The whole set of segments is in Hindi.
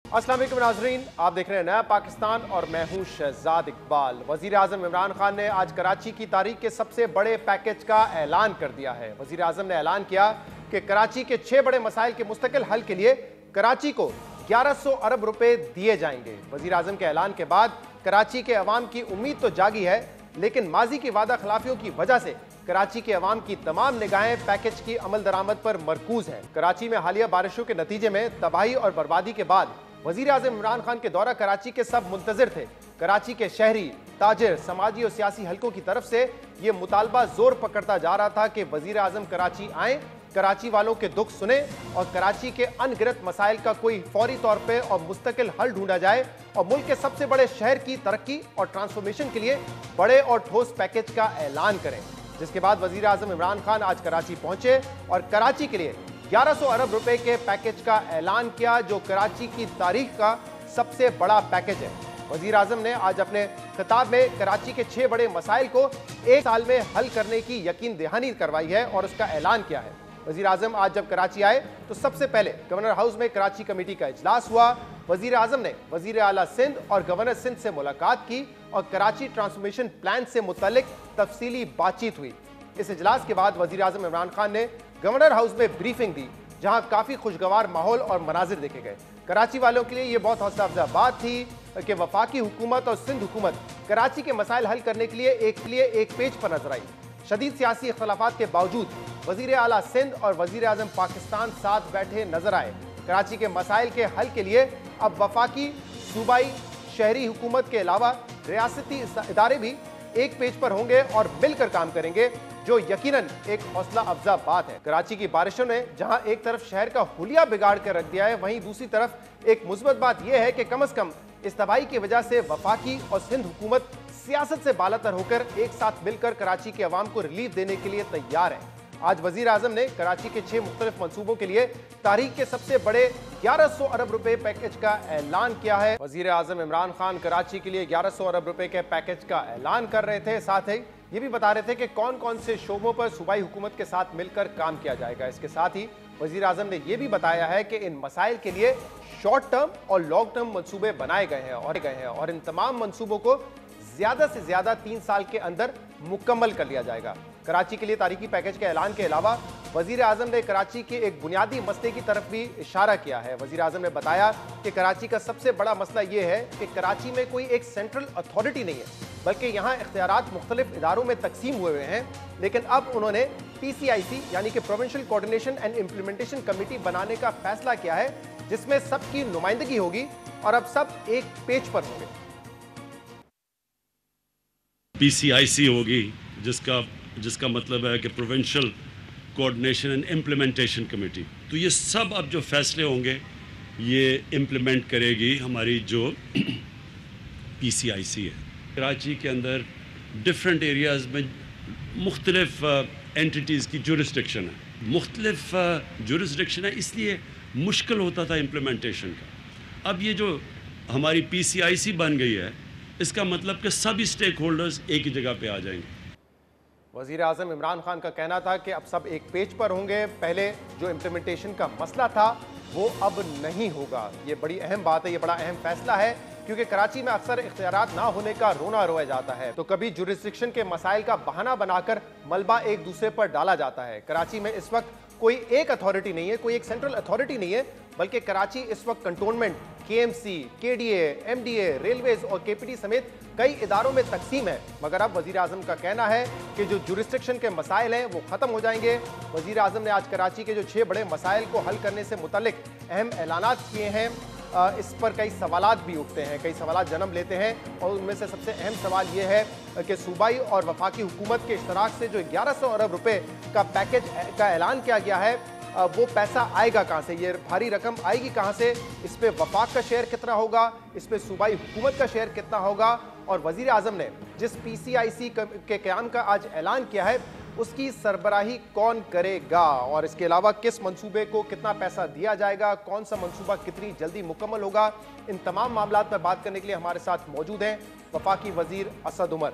अस्सलाम वालेकुम नाज़रीन, आप देख रहे हैं नया पाकिस्तान और मैं हूं शहजाद इकबाल। वज़ीर आज़म इमरान खान ने आज कराची की तारीख के सबसे बड़े पैकेज का ऐलान कर दिया है। वज़ीर आज़म ने ऐलान किया कि कराची के 6 बड़े मसाइल के मुस्तकिल हल के लिए कराची को 1100 अरब रुपए दिए जाएंगे। वज़ीर आज़म के ऐलान के बाद कराची के अवाम की उम्मीद तो जागी है, लेकिन माजी की वादा खिलाफियों की वजह से कराची के अवाम की तमाम निगाहें पैकेज की अमल दरामद पर मरकूज हैं। कराची में हालिया बारिशों के नतीजे में तबाही और बर्बादी के बाद वज़ीर आज़म इमरान खान के दौरा कराची के सब मुंतज़िर थे। कराची के शहरी, ताजिर, समाजी और सियासी हलकों की तरफ से यह मुतालबा जोर पकड़ता जा रहा था कि वज़ीर आज़म कराची आए, कराची वालों के दुख सुने और कराची के अनगिनत मसाइल का कोई फौरी तौर पे और मुस्तकिल हल ढूंढा जाए और मुल्क के सबसे बड़े शहर की तरक्की और ट्रांसफॉर्मेशन के लिए बड़े और ठोस पैकेज का ऐलान करें। जिसके बाद वज़ीर आज़म इमरान खान आज कराची पहुंचे और कराची के लिए 1100 अरब रुपए के पैकेज का ऐलान किया, जो कराची की तारीख का सबसे बड़ा पैकेज है। वज़ीर आज़म ने आज अपने खिताब में कराची के 6 बड़े मसाइल को एक साल में हल करने की यकीन दहानी करवाई है और उसका ऐलान किया है। वज़ीर आज़म आज जब कराची आए तो सबसे पहले गवर्नर हाउस में कराची कमेटी का इजलास हुआ। वज़ीर आज़म ने वज़ीर आला सिंध और गवर्नर सिंध से मुलाकात की और कराची ट्रांसफॉर्मेशन प्लान से मुतल्लिक तफसीली बातचीत हुई। इस इजलास के बाद वज़ीर आज़म इमरान खान ने गवर्नर हाउस में ब्रीफिंग दी, जहां काफी खुशगवार माहौल और मनाजिर देखे गए। कराची वालों के लिए यह बहुत हौसला अफजा बात थी कि वफाकी हुकूमत और सिंध हुकूमत कराची के मसाइल हल करने के लिए एक पेज पर नजर आई। शदीद सियासी इख्तलाफात के बावजूद वज़ीर आला सिंध और वज़ीर आज़म पाकिस्तान साथ बैठे नजर आए। कराची के मसाइल के हल के लिए अब वफाकी, सूबाई, शहरी हुकूमत के अलावा रियासती इदारे भी एक पेज पर होंगे और मिलकर काम करेंगे, जो यकीनन एक हौसला अफजा बात है। कराची की बारिशों ने जहां एक तरफ शहर का हुलिया बिगाड़ कर रख दिया है, वहीं दूसरी तरफ एक मुस्बत बात यह है कि कम से कम इस तबाही की वजह से वफाकी और सिंध हुकूमत सियासत से बालातर होकर एक साथ मिलकर कराची के अवाम को रिलीफ देने के लिए तैयार है। आज वज़ीर आज़म ने कराची के 6 मुख्तलिफ मंसूबों के लिए तारीख के सबसे बड़े 1100 अरब रुपए पैकेज का ऐलान किया है। वज़ीर आज़म इमरान खान कराची के लिए 1100 अरब रुपए के पैकेज का ऐलान कर रहे थे, साथ ही ये भी बता रहे थे कि कौन कौन से शोबों पर सूबाई हुकूमत के साथ मिलकर काम किया जाएगा। इसके साथ ही वज़ीर आज़म ने यह भी बताया है कि इन मसाइल के लिए शॉर्ट टर्म और लॉन्ग टर्म मंसूबे बनाए गए हैं और इन तमाम मंसूबों को ज्यादा से ज्यादा 3 साल के अंदर मुकम्मल कर लिया जाएगा। कराची के लिए तारीखी पैकेज के ऐलान के अलावा वज़ीर आज़म ने कराची के एक बुनियादी मसले की तरफ भी इशारा किया है। वज़ीर आज़म ने बताया कि कराची का सबसे बड़ा मसला यह है कि कराची में कोई एक सेंट्रल अथॉरिटी नहीं है, बल्कि यहाँ इख्तियारात मुख्तलिफ इदारों में तकसीम हुए हैं। लेकिन अब उन्होंने PCIC यानी कि provincial coordination and implementation committee बनाने का फैसला किया है, जिसमें सबकी नुमाइंदगी होगी और अब सब एक पेज पर होंगे। PCIC होगी, जिसका मतलब है कि provincial coordination and implementation committee. तो ये सब अब जो फैसले होंगे ये इम्प्लीमेंट करेगी हमारी जो PCIC है। कराची के अंदर डिफरेंट एरियाज़ में मुख्तलिफ एंटिटीज़ की जुरिस्डिक्शन है, मुख्तलिफ जुरिस्डिक्शन है, इसलिए मुश्किल होता था इम्प्लीमेंटेशन का। अब ये जो हमारी PCIC बन गई है, इसका मतलब कि सभी स्टेक होल्डर्स एक ही जगह पे आ जाएंगे। वज़ीर आज़म इमरान खान का कहना था कि अब सब एक पेज पर होंगे, पहले जो इम्प्लीमेंटेशन का मसला था वो अब नहीं होगा। ये बड़ी अहम बात है, ये बड़ा अहम फैसला है, क्योंकि कराची में अक्सर इख्तियारात ना होने का रोना रोया जाता है, तो कभी जुरिस्डिक्शन के मसाइल का बहाना बनाकर मलबा एक दूसरे पर डाला जाता है। कराची में इस वक्त कोई एक अथॉरिटी नहीं है, कोई एक सेंट्रल अथॉरिटी नहीं है, बल्कि कराची इस वक्त cantonment, KMC, KDA, MDA, railways और KPT समेत कई इदारों में तकसीम है। मगर अब वज़ीर आज़म का कहना है कि जो जुरिस्डिक्शन के मसाइल हैं वो ख़त्म हो जाएंगे। वज़ीर आज़म ने आज कराची के जो 6 बड़े मसाइल को हल करने से मुतल्लिक अहम ऐलानात किए हैं। इस पर कई सवालात भी उठते हैं, कई सवालात जन्म लेते हैं और उनमें से सबसे अहम सवाल ये है कि सूबाई और वफाकी हुकूमत के इश्तराक से जो 1100 अरब रुपए का पैकेज का ऐलान किया गया है, वो पैसा आएगा कहाँ से, ये भारी रकम आएगी कहाँ से, इस पे वफाक का शेयर कितना होगा, इस पे सूबाई हुकूमत का शेयर कितना होगा, और वज़ीर आज़म ने जिस PCIC के क़याम का आज ऐलान किया है उसकी सरबराही कौन करेगा, और इसके अलावा किस मंसूबे को कितना पैसा दिया जाएगा, कौन सा मंसूबा कितनी जल्दी मुकम्मल होगा। इन तमाम मामलात पर बात करने के लिए हमारे साथ मौजूद हैं वफाकी वज़ीर असद उमर।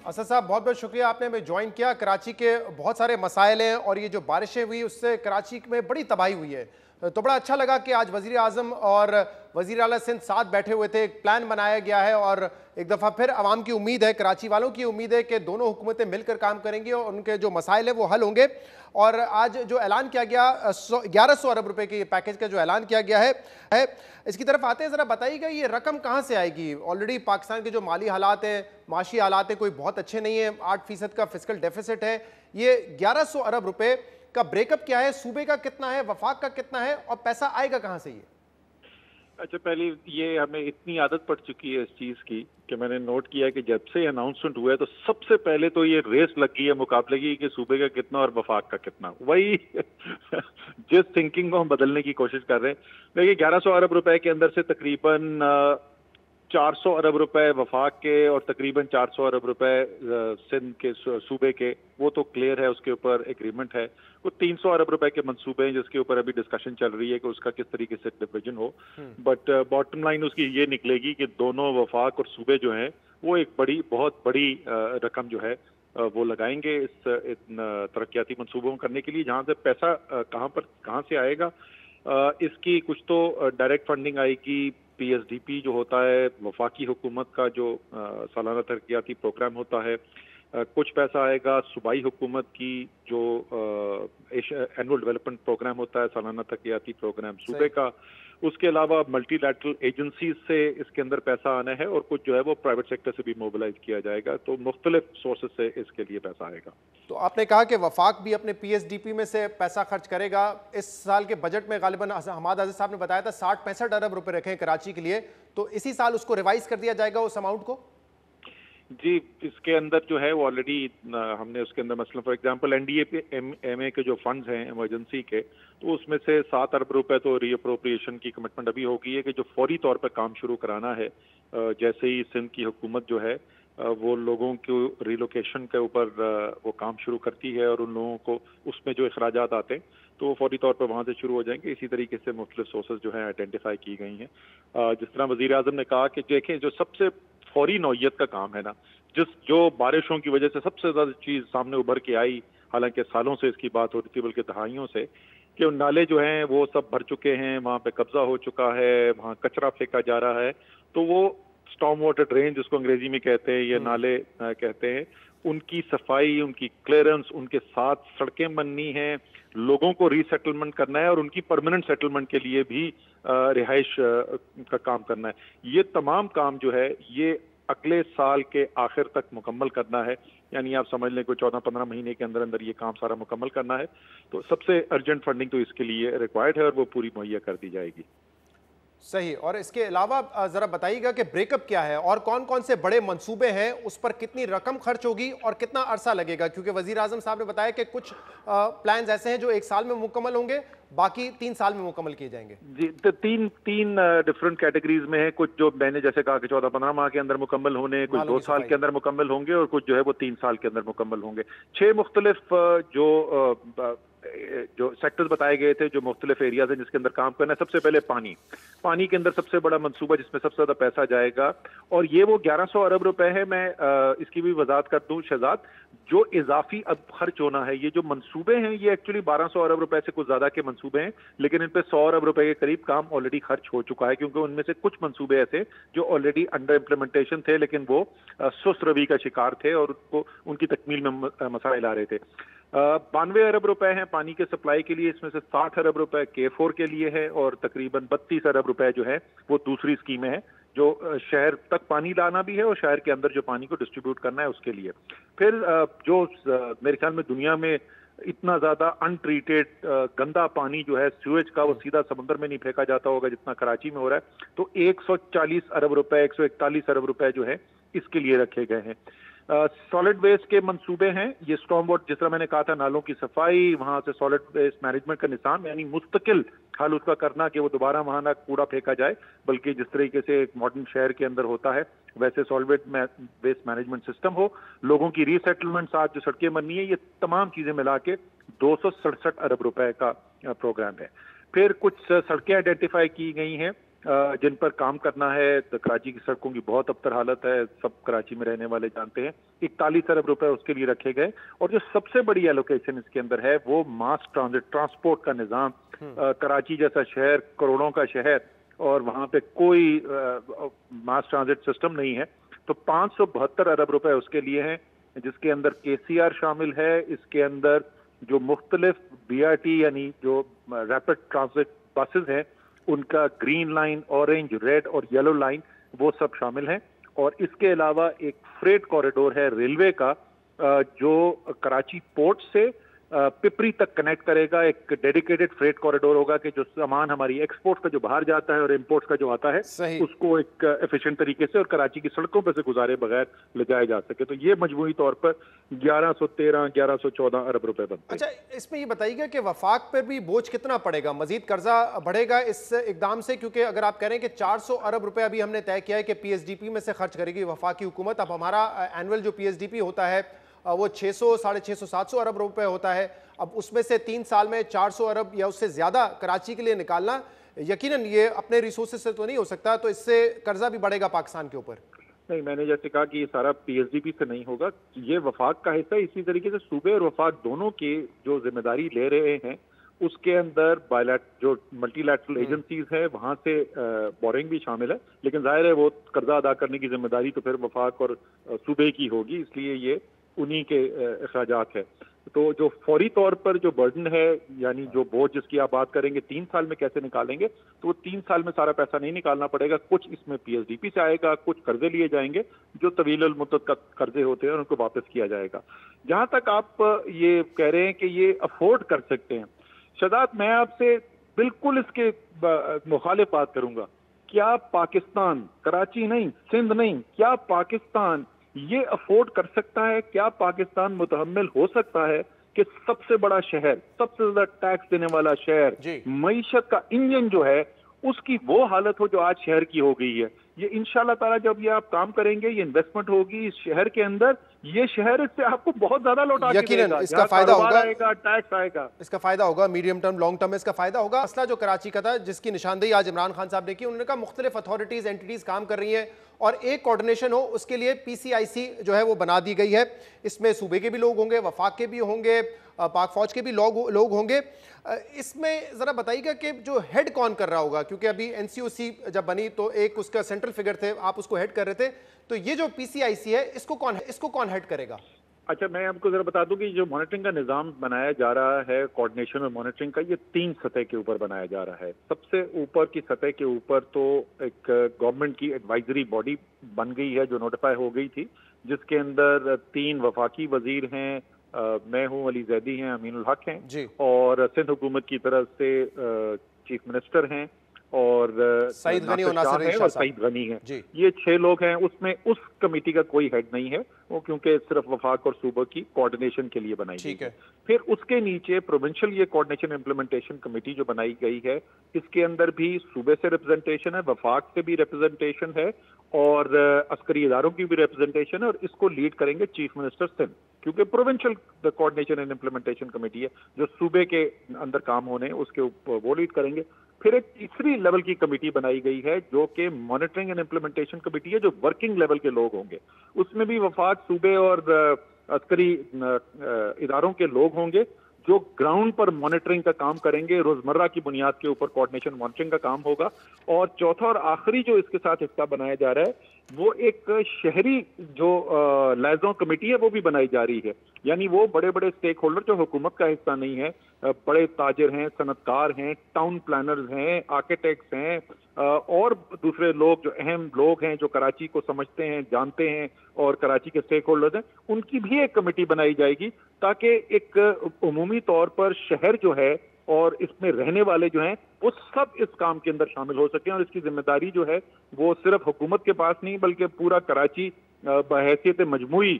असद साहब, बहुत बहुत शुक्रिया, आपने हमें ज्वाइन किया। कराची के बहुत सारे मसाइल हैं और ये जो बारिशें हुई उससे कराची में बड़ी तबाही हुई है, तो बड़ा अच्छा लगा कि आज वजीर आजम और वजीर आला सिंध साथ बैठे हुए थे, एक प्लान बनाया गया है और एक दफ़ा फिर आवाम की उम्मीद है, कराची वालों की उम्मीद है कि दोनों हुकूमतें मिलकर काम करेंगी और उनके जो मसाइल है वो हल होंगे। और आज जो ऐलान किया गया 1100 अरब रुपए के पैकेज का जो ऐलान किया गया है इसकी तरफ आते हैं, ज़रा बताइएगा ये रकम कहाँ से आएगी? ऑलरेडी पाकिस्तान के जो माली हालात हैं, माशी हालात हैं, कोई बहुत अच्छे नहीं है, 8% का फिस्कल डेफिसिट है। ये 1100 अरब रुपए का ब्रेकअप क्या है, सूबे का कितना है, वफाक का कितना है और पैसा आएगा कहां से? ये अच्छा, पहले ये हमें इतनी आदत पड़ चुकी है इस चीज की कि मैंने नोट किया कि जब से अनाउंसमेंट हुआ है तो सबसे पहले तो ये रेस लग गई है मुकाबले की कि सूबे का कितना और वफाक का कितना। वही जिस थिंकिंग को हम बदलने की कोशिश कर रहे हैं। देखिए 1100 अरब रुपए के अंदर से तकरीबन 400 अरब रुपए वफाक के और तकरीबन 400 अरब रुपए सिंध के सूबे के, वो तो क्लियर है, उसके ऊपर एग्रीमेंट है। वो 300 अरब रुपए के मंसूबे हैं जिसके ऊपर अभी डिस्कशन चल रही है कि उसका किस तरीके से डिवीजन हो। बट बॉटम लाइन उसकी ये निकलेगी कि दोनों वफाक और सूबे जो हैं वो एक बहुत बड़ी रकम जो है वो लगाएंगे इस तरक्याती मंसूबों को करने के लिए। जहाँ से पैसा कहाँ से आएगा, इसकी कुछ तो डायरेक्ट फंडिंग आएगी। PSDP जो होता है वफाकी हुकूमत का जो सालाना तरक्याती प्रोग्राम होता है, कुछ पैसा आएगा सूबाई हुकूमत की जो एनुअल डेवलपमेंट प्रोग्राम होता है, सालाना तरक्याती प्रोग्राम सूबे का। उसके अलावा मल्टीलैटरल एजेंसीज से इसके अंदर पैसा आना है और कुछ जो है वो प्राइवेट सेक्टर से भी मोबिलाइज किया जाएगा। तो मुख्तलिफ सोर्सेज से इसके लिए पैसा आएगा। तो आपने कहा कि वफाक भी अपने PSDP में से पैसा खर्च करेगा। इस साल के बजट में गालिबन हमाद आज़िज़ साहब ने बताया था 60-65 अरब रुपए रखे हैं कराची के लिए, तो इसी साल उसको रिवाइज कर दिया जाएगा उस अमाउंट को? जी, इसके अंदर जो है वो ऑलरेडी हमने उसके अंदर मसलन फॉर एग्जांपल NDA MA के जो फंड्स हैं इमरजेंसी के, तो उसमें से 7 अरब रुपए तो रीअप्रोप्रिएशन की कमिटमेंट अभी हो गई है कि जो फौरी तौर पर काम शुरू कराना है। जैसे ही सिंध की हुकूमत जो है वो लोगों को रिलोकेशन के ऊपर वो काम शुरू करती है और उन लोगों को उसमें जो अखराजात आते हैं तो वो फौरी तौर पर वहाँ से शुरू हो जाएंगे। इसी तरीके से मुख्तलिफ सोर्सेज जो है आइडेंटिफाई की गई हैं। जिस तरह वज़ीर आज़म ने कहा कि देखें जो सबसे फौरी नौयत का काम है ना, जो बारिशों की वजह से सबसे ज्यादा चीज सामने उभर के आई, हालांकि सालों से इसकी बात हो रही थी बल्कि दहाइयों से, कि नाले जो हैं वो सब भर चुके हैं, वहाँ पे कब्जा हो चुका है, वहाँ कचरा फेंका जा रहा है। तो वो स्टॉर्म वाटर ड्रेन जिसको अंग्रेजी में कहते हैं, ये नाले कहते हैं, उनकी सफाई, उनकी क्लियरेंस, उनके साथ सड़कें बननी हैं, लोगों को रीसेटलमेंट करना है और उनकी परमानेंट सेटलमेंट के लिए भी रिहाइश का काम करना है। ये तमाम काम जो है ये अगले साल के आखिर तक मुकम्मल करना है। यानी आप समझ लें कोई 14-15 महीने के अंदर अंदर ये काम सारा मुकम्मल करना है। तो सबसे अर्जेंट फंडिंग तो इसके लिए रिक्वायर्ड है और वो पूरी मुहैया कर दी जाएगी। सही। और इसके अलावा ज़रा बताइएगा कि ब्रेकअप क्या है और कौन कौन से बड़े मंसूबे हैं, उस पर कितनी रकम खर्च होगी और कितना अरसा लगेगा? क्योंकि वज़ीर आज़म साहब ने बताया कि कुछ प्लान्स ऐसे हैं जो 1 साल में मुकम्मल होंगे, बाकी 3 साल में मुकम्मल किए जाएंगे। जी, तो तीन डिफरेंट कैटेगरीज में है। कुछ जो मैंने जैसे कहा कि 14-15 माह के अंदर मुकम्मल होने, कुछ 2 साल के अंदर मुकम्मल होंगे और कुछ जो है वो 3 साल के अंदर मुकम्मल होंगे। 6 मुख्तलिफ जो सेक्टर्स बताए गए थे, जो मुख्तलिफ एरियाज हैं जिसके अंदर काम करना है। सबसे पहले पानी के अंदर सबसे बड़ा मंसूबा जिसमें सबसे ज्यादा पैसा जाएगा और ये वो 1100 अरब रुपए है। मैं इसकी भी वजाहत कर दूं शहजाद, जो इजाफी अब खर्च होना है, ये जो मंसूबे हैं ये एक्चुअली 1200 अरब रुपए से कुछ ज्यादा के मंसूबे हैं, लेकिन इन पे 100 अरब रुपए के करीब काम ऑलरेडी खर्च हो चुका है, क्योंकि उनमें से कुछ मंसूबे ऐसे जो ऑलरेडी अंडर इम्प्लीमेंटेशन थे लेकिन वो सुस्त रवि का शिकार थे और उनकी तकमील में मसाइल आ रहे थे। 92 अरब रुपए हैं पानी के सप्लाई के लिए, इसमें से 60 अरब रुपए K4 के लिए है और तकरीबन 32 अरब रुपए जो है वो दूसरी स्कीम है जो शहर तक पानी लाना भी है और शहर के अंदर जो पानी को डिस्ट्रीब्यूट करना है उसके लिए। फिर जो मेरे ख्याल में दुनिया में इतना ज्यादा अनट्रीटेड गंदा पानी जो है सीवेज का, वो सीधा समुद्र में नहीं फेंका जाता होगा जितना कराची में हो रहा है। तो 140 अरब रुपए 141 अरब रुपए जो है इसके लिए रखे गए हैं। सॉलिड वेस्ट के मंसूबे हैं, ये स्टॉर्म वाटर, जिस तरह मैंने कहा था, नालों की सफाई, वहां से सॉलिड वेस्ट मैनेजमेंट का निज़ाम, यानी मुस्तकिल हल उसका करना कि वो दोबारा वहां ना कूड़ा फेंका जाए, बल्कि जिस तरीके से एक मॉडर्न शहर के अंदर होता है वैसे सॉलिड वेस्ट मैनेजमेंट सिस्टम हो, लोगों की रीसेटलमेंट, साथ जो सड़कें बननी है, ये तमाम चीजें मिला के 267 अरब रुपए का प्रोग्राम है। फिर कुछ सड़कें आइडेंटिफाई की गई हैं जिन पर काम करना है। तो कराची की सड़कों की बहुत अबतर हालत है, सब कराची में रहने वाले जानते हैं। 41 अरब रुपए उसके लिए रखे गए। और जो सबसे बड़ी एलोकेशन इसके अंदर है वो मास ट्रांजिट, ट्रांसपोर्ट का निज़ाम। कराची जैसा शहर, करोड़ों का शहर, और वहां पे कोई मास ट्रांजिट सिस्टम नहीं है। तो 572 अरब रुपए उसके लिए हैं, जिसके अंदर KCR शामिल है। इसके अंदर जो मुख्तलिफ BRT यानी जो रैपिड ट्रांजिट बसेस हैं, उनका ग्रीन लाइन, ऑरेंज, रेड और येलो लाइन, वो सब शामिल हैं। और इसके अलावा एक फ्रेट कॉरिडोर है रेलवे का, जो कराची पोर्ट से पिपरी तक कनेक्ट करेगा। एक डेडिकेटेड फ्रेट कॉरिडोर होगा कि जो सामान हमारी एक्सपोर्ट का जो बाहर जाता है और इंपोर्ट का जो आता है, उसको एक एफिशिएंट तरीके से और कराची की सड़कों पर से गुजारे बगैर ले जाया जा सके। तो ये मजमूई तौर पर 1114 अरब रुपए बनते हैं। अच्छा, इसमें ये बताइएगा कि वफाक पर भी बोझ कितना पड़ेगा, मजीद कर्जा बढ़ेगा इस इकदाम से? क्योंकि अगर आप कह रहे हैं कि 400 अरब रुपए अभी हमने तय किया है कि PSDP में से खर्च करेगी वफाक की हुकूमत, अब हमारा एनुअल जो PSDP होता है वो 600, 650, 700 अरब रुपए होता है। अब उसमें से 3 साल में 400 अरब या उससे ज्यादा कराची के लिए निकालना यकीनन ये अपने रिसोर्सेज से तो नहीं हो सकता, तो इससे कर्जा भी बढ़ेगा पाकिस्तान के ऊपर। नहीं, मैंने जैसे कहा कि ये सारा PSDP से नहीं होगा, ये वफाक का हिस्सा। इसी तरीके से सूबे और वफाक दोनों की जो जिम्मेदारी ले रहे हैं, उसके अंदर जो मल्टीलैटरल एजेंसीज है वहां से बोरिंग भी शामिल है। लेकिन जाहिर है वो कर्जा अदा करने की जिम्मेदारी तो फिर वफाक और सूबे की होगी, इसलिए ये उन्हीं के अखराजात है। तो जो फौरी तौर पर जो बर्डन है, यानी जो बोझ जिसकी आप बात करेंगे 3 साल में कैसे निकालेंगे, तो वो 3 साल में सारा पैसा नहीं निकालना पड़ेगा। कुछ इसमें PSDP से आएगा, कुछ कर्जे लिए जाएंगे जो तवील मुद्दत का कर्जे होते हैं, उनको वापस किया जाएगा। जहां तक आप ये कह रहे हैं कि ये अफोर्ड कर सकते हैं, शहजाद, मैं आपसे बिल्कुल इसके मुखालिफ बात करूंगा। क्या पाकिस्तान, कराची नहीं, सिंध नहीं, क्या पाकिस्तान ये अफोर्ड कर सकता है? क्या पाकिस्तान मुतहम्मिल हो सकता है कि सबसे बड़ा शहर, सबसे ज्यादा टैक्स देने वाला शहर, मईशत का इंजन जो है, उसकी वो हालत हो जो आज शहर की हो गई है? ये इंशाल्लाह ताला जब ये आप काम करेंगे, ये इन्वेस्टमेंट होगी इस शहर के अंदर, ये शहर इससे आपको बहुत ज्यादा लौटा के देगा। इसका फायदा होगा, टैक्स आएगा, इसका फायदा होगा, मीडियम टर्म, लॉन्ग टर्म में इसका फायदा होगा। मसला जो कराची का था, जिसकी निशानदेही आज इमरान खान साहब ने की, उन्होंने कहा मुख्तलिफ अथॉरिटीज, एंटिटीज काम कर रही हैं और एक कोऑर्डिनेशन हो, उसके लिए PCIC जो है वो बना दी गई है। इसमें सूबे के भी लोग होंगे, वफाक के भी होंगे, पाक फौज के भी लोग होंगे। इसमें जरा बताइएगा कि जो हेड कौन कर रहा होगा, क्योंकि अभी NCOC जब बनी तो एक उसका सेंट्रल फिगर थे, आप उसको हेड कर रहे थे, तो ये जो PCIC है इसको कौन हेड करेगा? अच्छा, मैं आपको जरा बता दूं कि जो मॉनिटरिंग का निजाम बनाया जा रहा है, कोऑर्डिनेशन और मॉनिटरिंग का, ये 3 सतह के ऊपर बनाया जा रहा है। सबसे ऊपर की सतह के ऊपर तो एक गवर्नमेंट की एडवाइजरी बॉडी बन गई है जो नोटिफाई हो गई थी, जिसके अंदर 3 वफाकी वजीर हैं, मैं हूं, अली जैदी हैं, अमीनुल हक हैं, और सिंध हुकूमत की तरफ से चीफ मिनिस्टर हैं और सईद गनी और सईद गनी हैं। ये 6 लोग हैं। उसमें उस कमेटी का कोई हेड नहीं है, वो क्योंकि सिर्फ वफाक और सूबे की कोऑर्डिनेशन के लिए बनाई गई है। फिर उसके नीचे प्रोविंशियल ये कोऑर्डिनेशन इम्प्लीमेंटेशन कमेटी जो बनाई गई है, इसके अंदर भी सूबे से रिप्रेजेंटेशन है, वफाक से भी रिप्रेजेंटेशन है और अस्करी इदारों की भी रिप्रेजेंटेशन है, और इसको लीड करेंगे चीफ मिनिस्टर सिंध, क्योंकि provincial coordination and implementation committee है जो सूबे के अंदर काम होने उसके ऊपर वो लीड करेंगे। फिर एक तीसरी लेवल की कमेटी बनाई गई है जो कि मॉनिटरिंग एंड इम्प्लीमेंटेशन कमेटी है, जो वर्किंग लेवल के लोग होंगे। उसमें भी वफाक, सूबे और अस्करी इदारों के लोग होंगे जो ग्राउंड पर मॉनिटरिंग का काम करेंगे, रोजमर्रा की बुनियाद के ऊपर कोऑर्डिनेशन मॉनिटरिंग का काम होगा। और चौथा और आखिरी जो इसके साथ हिस्सा बनाया जा रहा है, वो एक शहरी जो लाइजों कमेटी है वो भी बनाई जा रही है। यानी वो बड़े बड़े स्टेक होल्डर जो हुकूमत का हिस्सा नहीं है, बड़े ताजिर हैं, सनतकार हैं, टाउन प्लानर्स हैं, आर्किटेक्ट्स हैं और दूसरे लोग जो अहम लोग हैं जो कराची को समझते हैं, जानते हैं और कराची के स्टेक होल्डर्स हैं, उनकी भी एक कमेटी बनाई जाएगी ताकि एक उमूमी तौर पर शहर जो है और इसमें रहने वाले जो हैं वो सब इस काम के अंदर शामिल हो सकें। और इसकी जिम्मेदारी जो है वो सिर्फ हुकूमत के पास नहीं बल्कि पूरा कराची बहैसियत मजमूई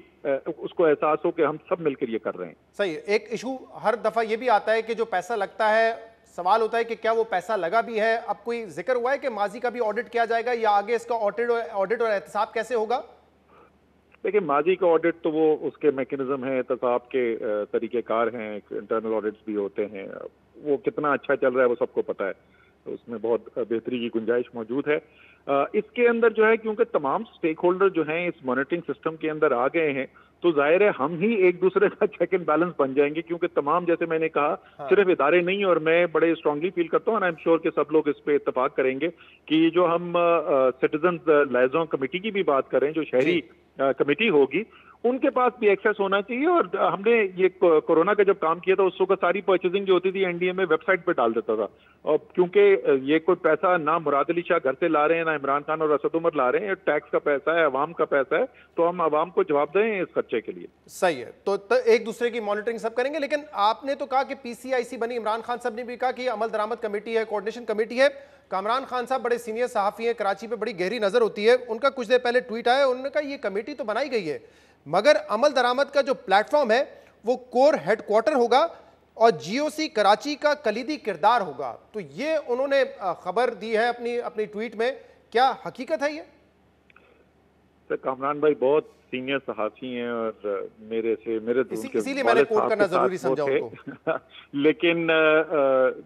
उसको एहसास हो कि हम सब मिलकर ये कर रहे हैं। सही। एक इशू हर दफा ये भी आता है कि जो पैसा लगता है, सवाल होता है कि क्या वो पैसा लगा भी है? अब कोई जिक्र हुआ है कि माजी का भी ऑडिट किया जाएगा या आगे इसका ऑडिट और एहतसाब कैसे होगा? देखिए, माजी का ऑडिट तो वो उसके मैकेनिज्म है, एहतसाब के तरीकेकार हैं, इंटरनल ऑडिट्स भी होते हैं, वो कितना अच्छा चल रहा है वो सबको पता है। तो उसमें बहुत बेहतरी की गुंजाइश मौजूद है। इसके अंदर जो है, क्योंकि तमाम स्टेक होल्डर जो हैं इस मॉनिटरिंग सिस्टम के अंदर आ गए हैं, तो जाहिर है हम ही एक दूसरे का चेक एंड बैलेंस बन जाएंगे, क्योंकि तमाम, जैसे मैंने कहा, हाँ। सिर्फ इदारे नहीं, और मैं बड़े स्ट्रांगली फील करता हूँ, और आई एम श्योर कि सब लोग इस पे इत्तेफाक करेंगे कि जो हम सिटीजन लाइजन कमेटी की भी बात करें, जो शहरी कमेटी होगी, उनके पास भी एक्सेस होना चाहिए। और हमने ये कोरोना का जब काम किया था, उस वक्त सारी परचेजिंग जो होती थी एनडीए में वेबसाइट पे डाल देता था, और क्योंकि ये कोई पैसा ना मुराद अली शाह घर से ला रहे हैं, ना इमरान खान और असद उमर ला रहे हैं, टैक्स का पैसा है, अवाम का पैसा है, तो हम अवाम को जवाब दें इस खर्चे के लिए। सही है, तो एक दूसरे की मॉनिटरिंग सब करेंगे। लेकिन आपने तो कहा कि पीसीआईसी बनी, इमरान खान साहब ने भी कहा कि अमल दरामद कमेटी है, कोऑर्डिनेशन कमेटी है। कामरान खान साहब बड़े सीनियर सहाफी हैं, कराची पे बड़ी गहरी नजर होती है, उनका कुछ देर पहले ट्वीट आया, उन्होंने कहा ये कमेटी तो बनाई गई है, मगर अमल दरामद का जो प्लेटफॉर्म है वो कोर हेडक्वार्टर होगा और जीओसी कराची का कलीदी किरदार होगा। तो ये उन्होंने खबर दी है अपनी ट्वीट में, क्या हकीकत है ये? सर, कामरान भाई बहुत सीनियर सहाफी हैं, और मेरे इसीलिए मैंने कोट करना जरूरी समझा उनको। लेकिन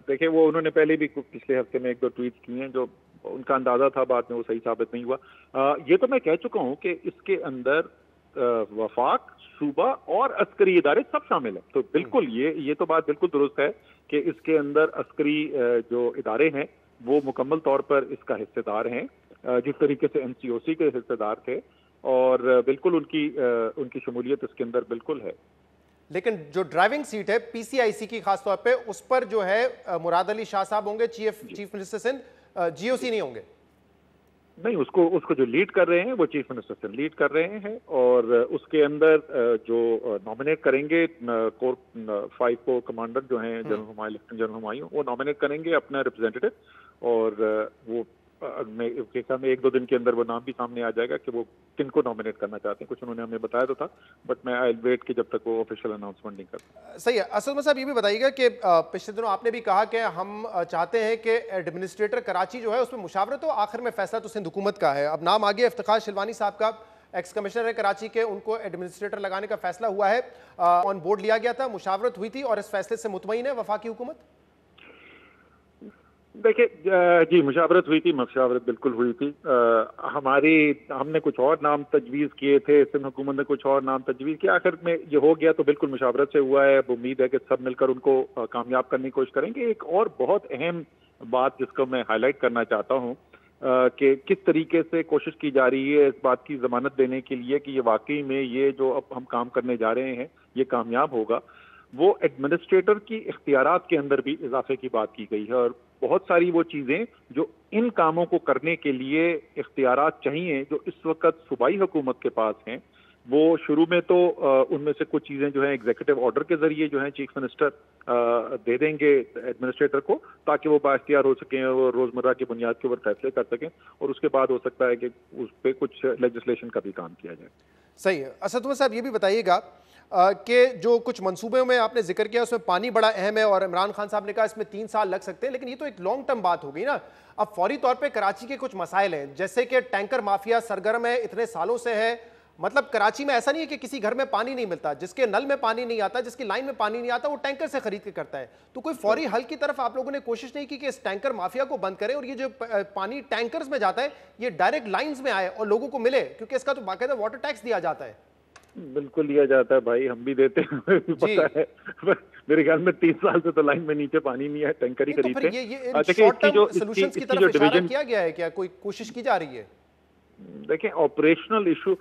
देखिए, वो उन्होंने पहले भी पिछले हफ्ते में 1-2 ट्वीट किए हैं, जो उनका अंदाजा था, बाद में वो सही साबित नहीं हुआ। ये तो मैं कह चुका हूँ कि इसके अंदर वफाक, सूबा और अस्करी इदारे सब शामिल हैं। तो बिल्कुल ये तो बात बिल्कुल दुरुस्त है कि इसके अंदर अस्करी जो इदारे हैं वो मुकम्मल तौर पर इसका हिस्सेदार हैं, जिस तरीके से एनसीओसी के हिस्सेदार थे, और बिल्कुल उनकी शमूलियत इसके अंदर बिल्कुल है। लेकिन जो ड्राइविंग सीट है पीसीआईसी की खासतौर पे, उस पर जो है मुराद अली शाह साहब होंगे, चीफ मिनिस्टर सिंध, जीओसी नहीं होंगे। नहीं, उसको जो लीड कर रहे हैं वो चीफ मिनिस्टर सिंध लीड कर रहे हैं, और उसके अंदर जो नॉमिनेट करेंगे कोर 5 को कमांडर जो हैं, लेफ्टिनेंट जनरल हुमायूं, वो नॉमिनेट करेंगे अपना रिप्रेजेंटेटिव, और वो में 1-2 दिन के अंदर वो नाम भी सामने आ जाएगा कि वो किनको नॉमिनेट करना चाहते हैं। कुछ उन्होंने हमें बताया तो था, बट मैं आई वेट कि जब तक वो ऑफिशियल अनाउंसमेंट नहीं करते। सही है। असद उमर साहब, ये भी बताइएगा कि पिछले दिनों आपने भी कहा कि हम चाहते हैं कि एडमिनिस्ट्रेटर कराची जो है उसमें मुशावरत हो, आखिर में फैसला तो सिंध हुकूमत का है। अब नाम आ गया इफ्तिखार शिलवानी साहब का, एक्स कमिश्नर है कराची के, उनको एडमिनिस्ट्रेटर लगाने का फैसला हुआ है, ऑन बोर्ड लिया गया था, मुशावरत हुई थी, और इस फैसले से मुतमईन है वफाकी हुकूमत? देखिए जी, मुशावरत हुई थी, मुशावरत बिल्कुल हुई थी। हमने कुछ और नाम तजवीज़ किए थे, सिंध हुकूमत ने कुछ और नाम तजवीज़ किया, आखिर में ये हो गया तो बिल्कुल मुशावरत से हुआ है। अब उम्मीद है कि सब मिलकर उनको कामयाब करने की कोशिश करेंगे। एक और बहुत अहम बात जिसको मैं हाईलाइट करना चाहता हूँ कि किस तरीके से कोशिश की जा रही है इस बात की ज़मानत देने के लिए कि ये वाकई में ये जो अब हम काम करने जा रहे हैं ये कामयाब होगा। वो एडमिनिस्ट्रेटर की इख्तियारात के अंदर भी इजाफे की बात की गई है, और बहुत सारी वो चीज़ें जो इन कामों को करने के लिए इख्तियारात चाहिए जो इस वक्त सूबाई हुकूमत के पास हैं, वो शुरू में तो उनमें से कुछ चीज़ें जो हैं एग्जीक्यूटिव ऑर्डर के जरिए जो हैं चीफ मिनिस्टर दे देंगे एडमिनिस्ट्रेटर को, ताकि वो बाइख्तियार हो सकें और रोज़मर्रा की बुनियाद के ऊपर फैसले कर सकें, और उसके बाद हो सकता है कि उस पर कुछ लेजिस्लेशन का भी काम किया जाए। सही है। असद उमर साहब, ये भी बताइएगा कि जो कुछ मंसूबे में आपने जिक्र किया उसमें पानी बड़ा अहम है, और इमरान खान साहब ने कहा इसमें 3 साल लग सकते हैं, लेकिन ये तो एक लॉन्ग टर्म बात हो गई ना। अब फौरी तौर पे कराची के कुछ मसाइल हैं, जैसे कि टैंकर माफिया सरगर्म है, इतने सालों से है। मतलब कराची में ऐसा नहीं है कि किसी घर में पानी नहीं मिलता, जिसके नल में पानी नहीं आता, जिसकी लाइन में पानी नहीं आता, वो टैंकर से खरीद के करता है। तो कोई फौरी हल की तरफ आप लोगों ने कोशिश नहीं की कि इस टैंकर माफिया को बंद करें और ये जो पानी टैंकर्स में जाता है ये डायरेक्ट लाइंस में आए और लोगों को मिले, क्योंकि इसका तो बाकायदा वाटर टैक्स दिया जाता है। बिल्कुल लिया जाता है भाई, हम भी देते हैं, पता है। मेरे ख्याल में 30 साल से तो लाइन में नीचे पानी नहीं है, टैंकर ही खरीदते हैं। देखिए, इसकी जो सॉल्यूशंस की तरफ इशारा किया गया है, क्या कोई कोशिश की जा रही है? देखें, ऑपरेशनल इशू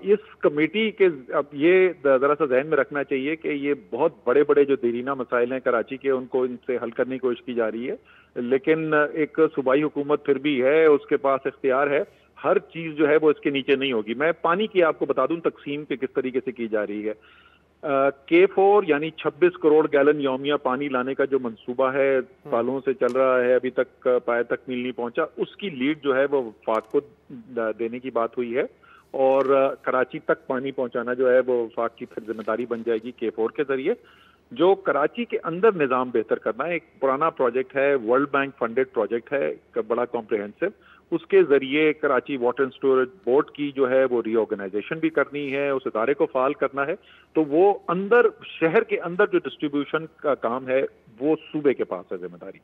इस कमेटी के, अब ये जरा सा जहन में रखना चाहिए कि ये बहुत बड़े बड़े जो देरीना मसाइल हैं कराची के, उनको इनसे हल करने की कोशिश की जा रही है, लेकिन एक सूबाई हुकूमत फिर भी है, उसके पास इख्तियार है, हर चीज जो है वो इसके नीचे नहीं होगी। मैं पानी की आपको बता दूं तकसीम के किस तरीके से की जा रही है। K4 यानी 26 करोड़ गैलन यौमिया पानी लाने का जो मंसूबा है, सालों से चल रहा है, अभी तक पाए तकमील नहीं पहुंचा, उसकी लीड जो है वो वफाक को देने की बात हुई है, और कराची तक पानी पहुंचाना जो है वो वफाक की फिर जिम्मेदारी बन जाएगी K4 के जरिए। जो कराची के अंदर निज़ाम बेहतर करना है, एक पुराना प्रोजेक्ट है, वर्ल्ड बैंक फंडेड प्रोजेक्ट है, बड़ा कॉम्प्रिहेंसिव, उसके जरिए Karachi water and storage board की जो है वो रीऑर्गेनाइजेशन भी करनी है, उस इदारे को फाल करना है। तो वो अंदर शहर के अंदर जो डिस्ट्रीब्यूशन का काम है वो सूबे के पास है जिम्मेदारी।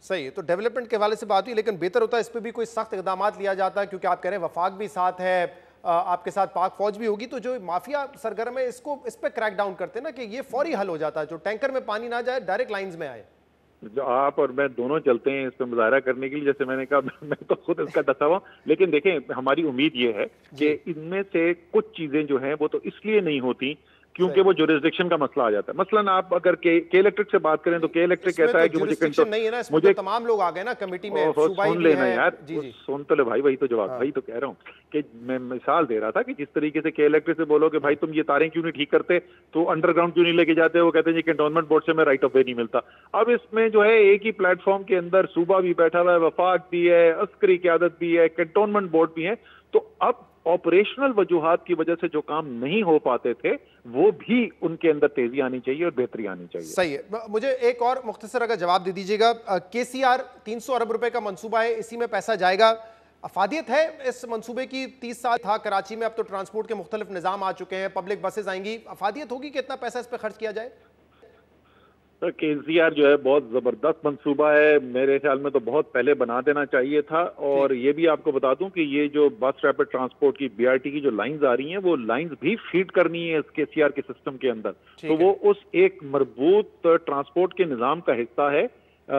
सही है, तो डेवलपमेंट के हवाले से बात हुई, लेकिन बेहतर होता है इस पर भी कोई सख्त इकदाम लिया जाता है, क्योंकि आप कह रहे हैं वफाक भी साथ है, आपके साथ पाक फौज भी होगी, तो जो माफिया सरगर्म है इसको इस पर क्रैक डाउन करते हैं ना, कि ये फौरी हल हो जाता है, जो टैंकर में पानी ना जाए डायरेक्ट लाइंस में आए। जो आप और मैं दोनों चलते हैं इस पर मुजाहरा करने के लिए, जैसे मैंने कहा मैं तो खुद इसका डसा हुआ, लेकिन देखें हमारी उम्मीद ये है कि इनमें से कुछ चीजें जो हैं वो तो इसलिए नहीं होती क्योंकि वो जुरिस्डिक्शन का मसला आ जाता है। मसलन आप अगर के इलेक्ट्रिक से बात करें तो के इलेक्ट्रिक कहता है कि मुझे नहीं है ना, मुझे तो तमाम लोग आ गए ना कमेटी में, सुन लेना यार, सुन तो ले भाई, वही तो जवाब, वही तो कह रहा हूँ कि मैं मिसाल दे रहा था कि जिस तरीके से के इलेक्ट्रिक से बोलो कि भाई तुम ये तारें क्यों नहीं ठीक करते, तो अंडरग्राउंड क्यों नहीं लेके जाते, वो कहते हैं जी कैंटोनमेंट बोर्ड से मैं राइट ऑफ वे नहीं मिलता। अब इसमें जो है एक ही प्लेटफॉर्म के अंदर सूबा भी बैठा हुआ है, वफाक भी है, अस्करी क़यादत भी है, कैंटोनमेंट बोर्ड भी है, तो अब ऑपरेशनल वजूहात की वजह से जो काम नहीं हो पाते थे वो भी उनके अंदर तेजी आनी चाहिए और बेहतरी आनी चाहिए। सही है, मुझे एक और मुख्तसर अगर जवाब दे दीजिएगा, केसीआर 300 अरब रुपए का मंसूबा है, इसी में पैसा जाएगा, अफादियत है इस मंसूबे की? 30 साल था कराची में, अब तो ट्रांसपोर्ट के मुख्तलिफ निज़ाम आ चुके हैं, पब्लिक बसेज आएंगी, अफादियत होगी कि इतना पैसा इस पर खर्च किया जाए? केसीआर जो है बहुत जबरदस्त मंसूबा है, मेरे ख्याल में तो बहुत पहले बना देना चाहिए था। और ये भी आपको बता दूं कि ये जो बस रैपिड ट्रांसपोर्ट की बीआरटी की जो लाइंस आ रही हैं वो लाइंस भी फीड करनी है इस केसीआर के सिस्टम के अंदर, तो वो उस एक मरबूत ट्रांसपोर्ट के निजाम का हिस्सा है।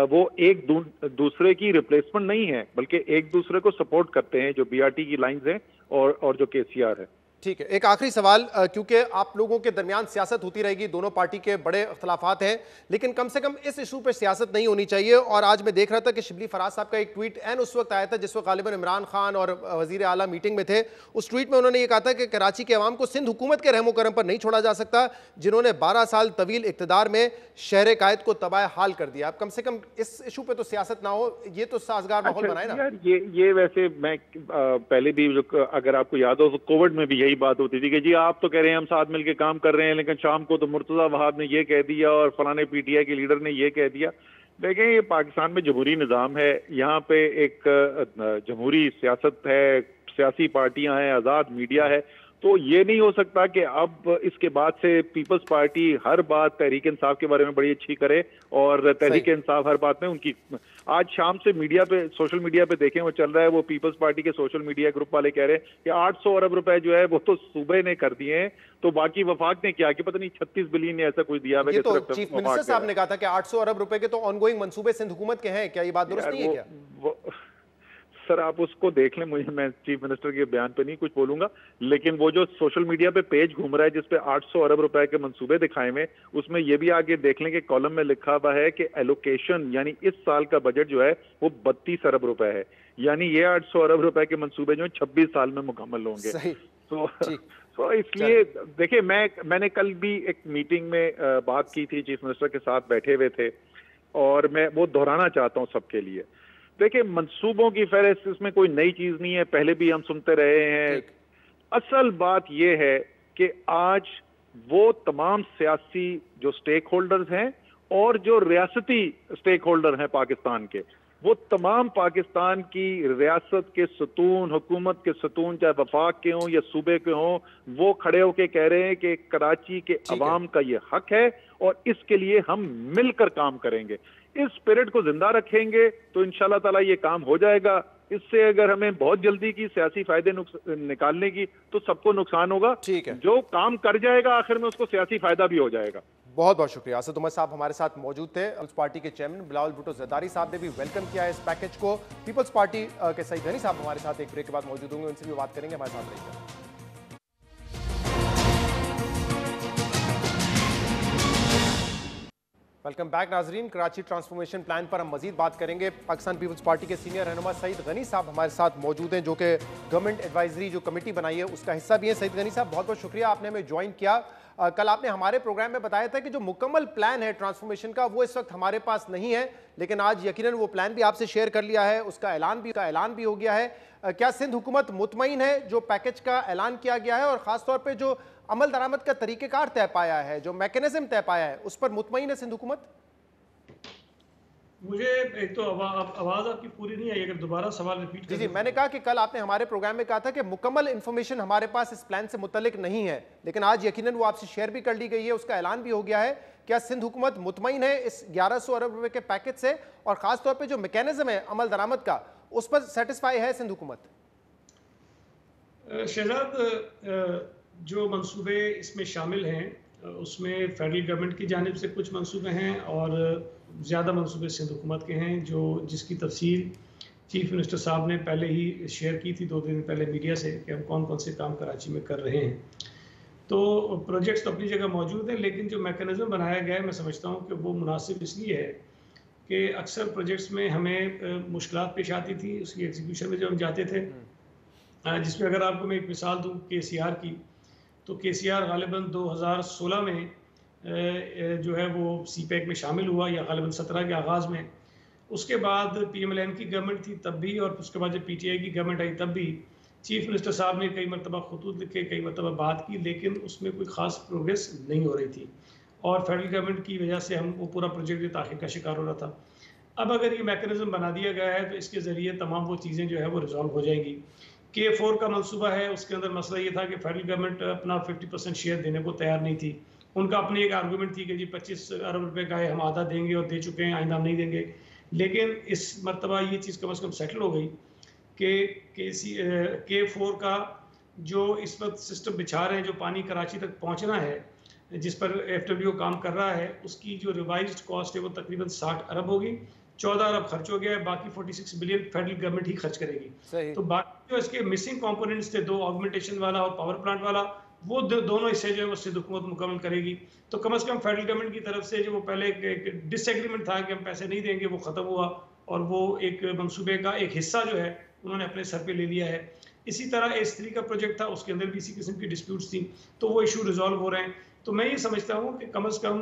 वो एक दूसरे की रिप्लेसमेंट नहीं है, बल्कि एक दूसरे को सपोर्ट करते हैं जो बीआरटी की लाइंस हैं और जो केसीआर है। ठीक है, एक आखिरी सवाल, क्योंकि आप लोगों के दरमियान सियासत होती रहेगी, दोनों पार्टी के बड़े इख्तलाफात हैं, लेकिन कम से कम इस इशू पे सियासत नहीं होनी चाहिए। और आज मैं देख रहा था कि शिबली फराज साहब का एक ट्वीट एन उस वक्त आया था जिस वक्त गालिबन इमरान खान और वजीर आला मीटिंग में थे। उस ट्वीट में उन्होंने ये कहा था कि कराची के अवाम को सिंध हुकूमत के रहमो करम पर नहीं छोड़ा जा सकता, जिन्होंने 12 साल तवील इक़्तिदार में शहर कायद को तबाह हाल कर दिया। अब कम से कम इस इशू पे तो सियासत ना हो, ये तो साजगार माहौल बनाए ना। ये वैसे मैं पहले भी अगर आपको याद हो तो कोविड में भी यही बात होती थी कि जी आप तो कह रहे हैं हम साथ मिलकर काम कर रहे हैं, लेकिन शाम को तो मुर्तजा वहाब ने ये कह दिया और फलाने पीटीआई के लीडर ने ये कह दिया। देखें ये पाकिस्तान में जमहूरी निज़ाम है, यहाँ पे एक जमहूरी सियासत है, सियासी पार्टियां हैं, आज़ाद मीडिया है, तो ये नहीं हो सकता कि अब इसके बाद से पीपल्स पार्टी हर बात तहरीक इंसाफ के बारे में बड़ी अच्छी करे और तहरीक इंसाफ हर बात में उनकी। आज शाम से मीडिया पे, सोशल मीडिया पे देखें वो चल रहा है, वो पीपल्स पार्टी के सोशल मीडिया ग्रुप वाले कह रहे हैं कि 800 अरब रुपए जो है वो तो सूबे ने कर दिए हैं, तो बाकी वफाक ने क्या कि पता नहीं 36 बिलियन ने ऐसा कुछ दिया है। ये तो चीफ मिनिस्टर साहब ने कहा था कि 800 अरब रुपए के तो ऑनगोइंग मंसूबे सिंध हुकूमत के हैं, क्या ये बात दुरुस्त नहीं है क्या? सर आप उसको देख लें, मुझे, मैं चीफ मिनिस्टर के बयान पे नहीं कुछ बोलूंगा, लेकिन वो जो सोशल मीडिया पे पेज घूम रहा है जिसपे 800 अरब रुपए के मंसूबे दिखाए हुए, उसमें ये भी आगे देख लें कि कॉलम में लिखा हुआ है कि एलोकेशन यानी इस साल का बजट जो है वो 32 अरब रुपए है, यानी ये 800 अरब रुपए के मंसूबे जो 26 साल में मुकम्मल होंगे। तो इसलिए देखिए मैंने कल भी एक मीटिंग में बात की थी, चीफ मिनिस्टर के साथ बैठे हुए थे, और मैं वो दोहराना चाहता हूँ सबके लिए। देखिए मंसूबों की फहरिस्त इसमें कोई नई चीज नहीं है, पहले भी हम सुनते रहे हैं। असल बात यह है कि आज वो तमाम सियासी जो स्टेक होल्डर्स हैं और जो रियासती स्टेक होल्डर हैं पाकिस्तान के, वो तमाम पाकिस्तान की रियासत के सतून, हुकूमत के सतून, चाहे वफाक के हों या सूबे के हों, वो खड़े होके कह रहे हैं कि कराची के अवाम का ये हक है और इसके लिए हम मिलकर काम करेंगे। इस स्पिरिट को जिंदा रखेंगे तो इंशाल्लाह ताला ये काम हो जाएगा। इससे अगर हमें बहुत जल्दी की सियासी फायदे निकालने की तो सबको नुकसान होगा। ठीक है, जो काम कर जाएगा आखिर में उसको सियासी फायदा भी हो जाएगा। बहुत बहुत शुक्रिया। असद उमर साहब हमारे साथ मौजूद थे। पीपल्स पार्टी के चेयरमैन बिलावल भुट्टो जरदारी साहब ने भी वेलकम किया है इस पैकेज को। पीपल्स पार्टी के सईद गनी साहब हमारे साथ एक ब्रेक के बाद मौजूद होंगे, उनसे भी बात करेंगे। हमारे साथ रहिए। वेलकम बैक नाजरीन। कराची ट्रांसफॉर्मेशन प्लान पर हम मजीद बात करेंगे। पाकिस्तान पीपल्स पार्टी के सीनियर रहनुमा सईद गनी साहब हमारे साथ मौजूद हैं, जो कि गवर्नमेंट एडवाइजरी जो कमेटी बनाई है उसका हिस्सा भी है। सईद गनी साहब बहुत बहुत शुक्रिया, आपने हमें ज्वाइन किया। कल आपने हमारे प्रोग्राम में बताया था कि जो मुकम्मल प्लान है ट्रांसफॉर्मेशन का वो इस वक्त हमारे पास नहीं है, लेकिन आज यकीनन वो प्लान भी आपसे शेयर कर लिया है, उसका ऐलान भी हो गया है। क्या सिंध हुकूमत मुतमईन है जो पैकेज का ऐलान किया गया है, और ख़ासतौर पर जो अमल दरामद का तरीक़ेकार तय पाया है, जो मैकेनिज्म तय पाया है, उस पर मुतमईन है सिंध हुकूमत? मुझे एक तो आवाज़ आपकी पूरी नहीं आई, अगर दोबारा सवाल रिपीट जी, मैंने कहा कि कल आपने हमारे प्रोग्राम में कहा था कि मुकम्मल इंफॉर्मेशन हमारे पास इस प्लान से मुतल्लिक नहीं है, लेकिन आज यकीनन वो आपसे शेयर भी कर ली गई है, उसका ऐलान भी हो गया है क्या सिंध हुकूमत मुतमईन है इस 1100 अरब रुपए के पैकेज से, और खास तौर पे जो मैकेनिज्म है अमल दरामद का उस पर सेटिस्फाई है सिंध हुकूमत? शहजाद, जो मंसूबे इसमें शामिल हैं उसमें फेडरल गवर्नमेंट की जानिब से कुछ मंसूबे हैं और ज़्यादा मंसूबे सिंध हुकूमत के हैं, जो जिसकी तफसील चीफ मिनिस्टर साहब ने पहले ही शेयर की थी 2 दिन पहले मीडिया से कि हम कौन कौन से काम कराची में कर रहे हैं। तो प्रोजेक्ट्स तो अपनी जगह मौजूद हैं, लेकिन जो मैकेनिज्म बनाया गया है मैं समझता हूँ कि वो मुनासिब इसलिए है कि अक्सर प्रोजेक्ट्स में हमें मुश्किलात पेश आती थी उसकी एग्जीक्यूशन में जब हम जाते थे, जिसमें अगर आपको मैं एक मिसाल दूँ KCR की, तो KCR गालिबन 2016 में जो है वो CPEC में शामिल हुआ, या गालिबन 17 के आगाज़ में। उसके बाद PMLN की गवर्नमेंट थी तब भी, और उसके बाद जब PTI की गवर्नमेंट आई तब भी चीफ मिनिस्टर साहब ने कई मरतबा खतूत लिखे, कई मरतबा बात की, लेकिन उसमें कोई ख़ास प्रोग्रेस नहीं हो रही थी और फेडरल गवर्नमेंट की वजह से हम वो पूरा प्रोजेक्ट ताख़ीर का शिकार हो रहा था। अब अगर ये मैकेनिज्म बना दिया गया है तो इसके ज़रिए तमाम वो चीज़ें जो है वो रिजॉल्व हो जाएंगी। K4 का मंसूबा है, उसके अंदर मसला ये था कि फेडरल गवर्नमेंट अपना 50% शेयर देने को तैयार नहीं थी। उनका अपनी एक आर्गूमेंट थी कि जी 25 अरब रुपए का है, हम आधा देंगे और दे चुके हैं, आइंदा हम नहीं देंगे। लेकिन इस मरतबा ये चीज़ कम से कम सेटल हो गई कि K4 का जो इस वक्त सिस्टम बिछा रहे हैं, जो पानी कराची तक पहुँचना है, जिस पर FWO काम कर रहा है, उसकी जो रिवाइज्ड कॉस्ट है वो तकरीबन 60 अरब होगी। 14 अरब खर्च हो गया है, बाकी 46 बिलियन फेडरल गवर्नमेंट ही खर्च करेगी। तो बाकी जो इसके मिसिंग कंपोनेंट्स थे, 2 ऑगमेंटेशन वाला और पावर प्लांट वाला, वो दोनों हिस्से जो है वो सिंध हुकूमत मुकम्मल करेगी। तो कम से कम फेडरल गवर्नमेंट की तरफ से जो वो पहले एक डिसएग्रीमेंट था कि हम पैसे नहीं देंगे, वो ख़त्म हुआ और वो एक मंसूबे का एक हिस्सा जो है उन्होंने अपने सर पे ले लिया है। इसी तरह S3 का प्रोजेक्ट था, उसके अंदर भी इसी किस्म की डिस्प्यूट्स थी, तो वो इशू रिजॉल्व हो रहे हैं। तो मैं ये समझता हूँ कि कम से कम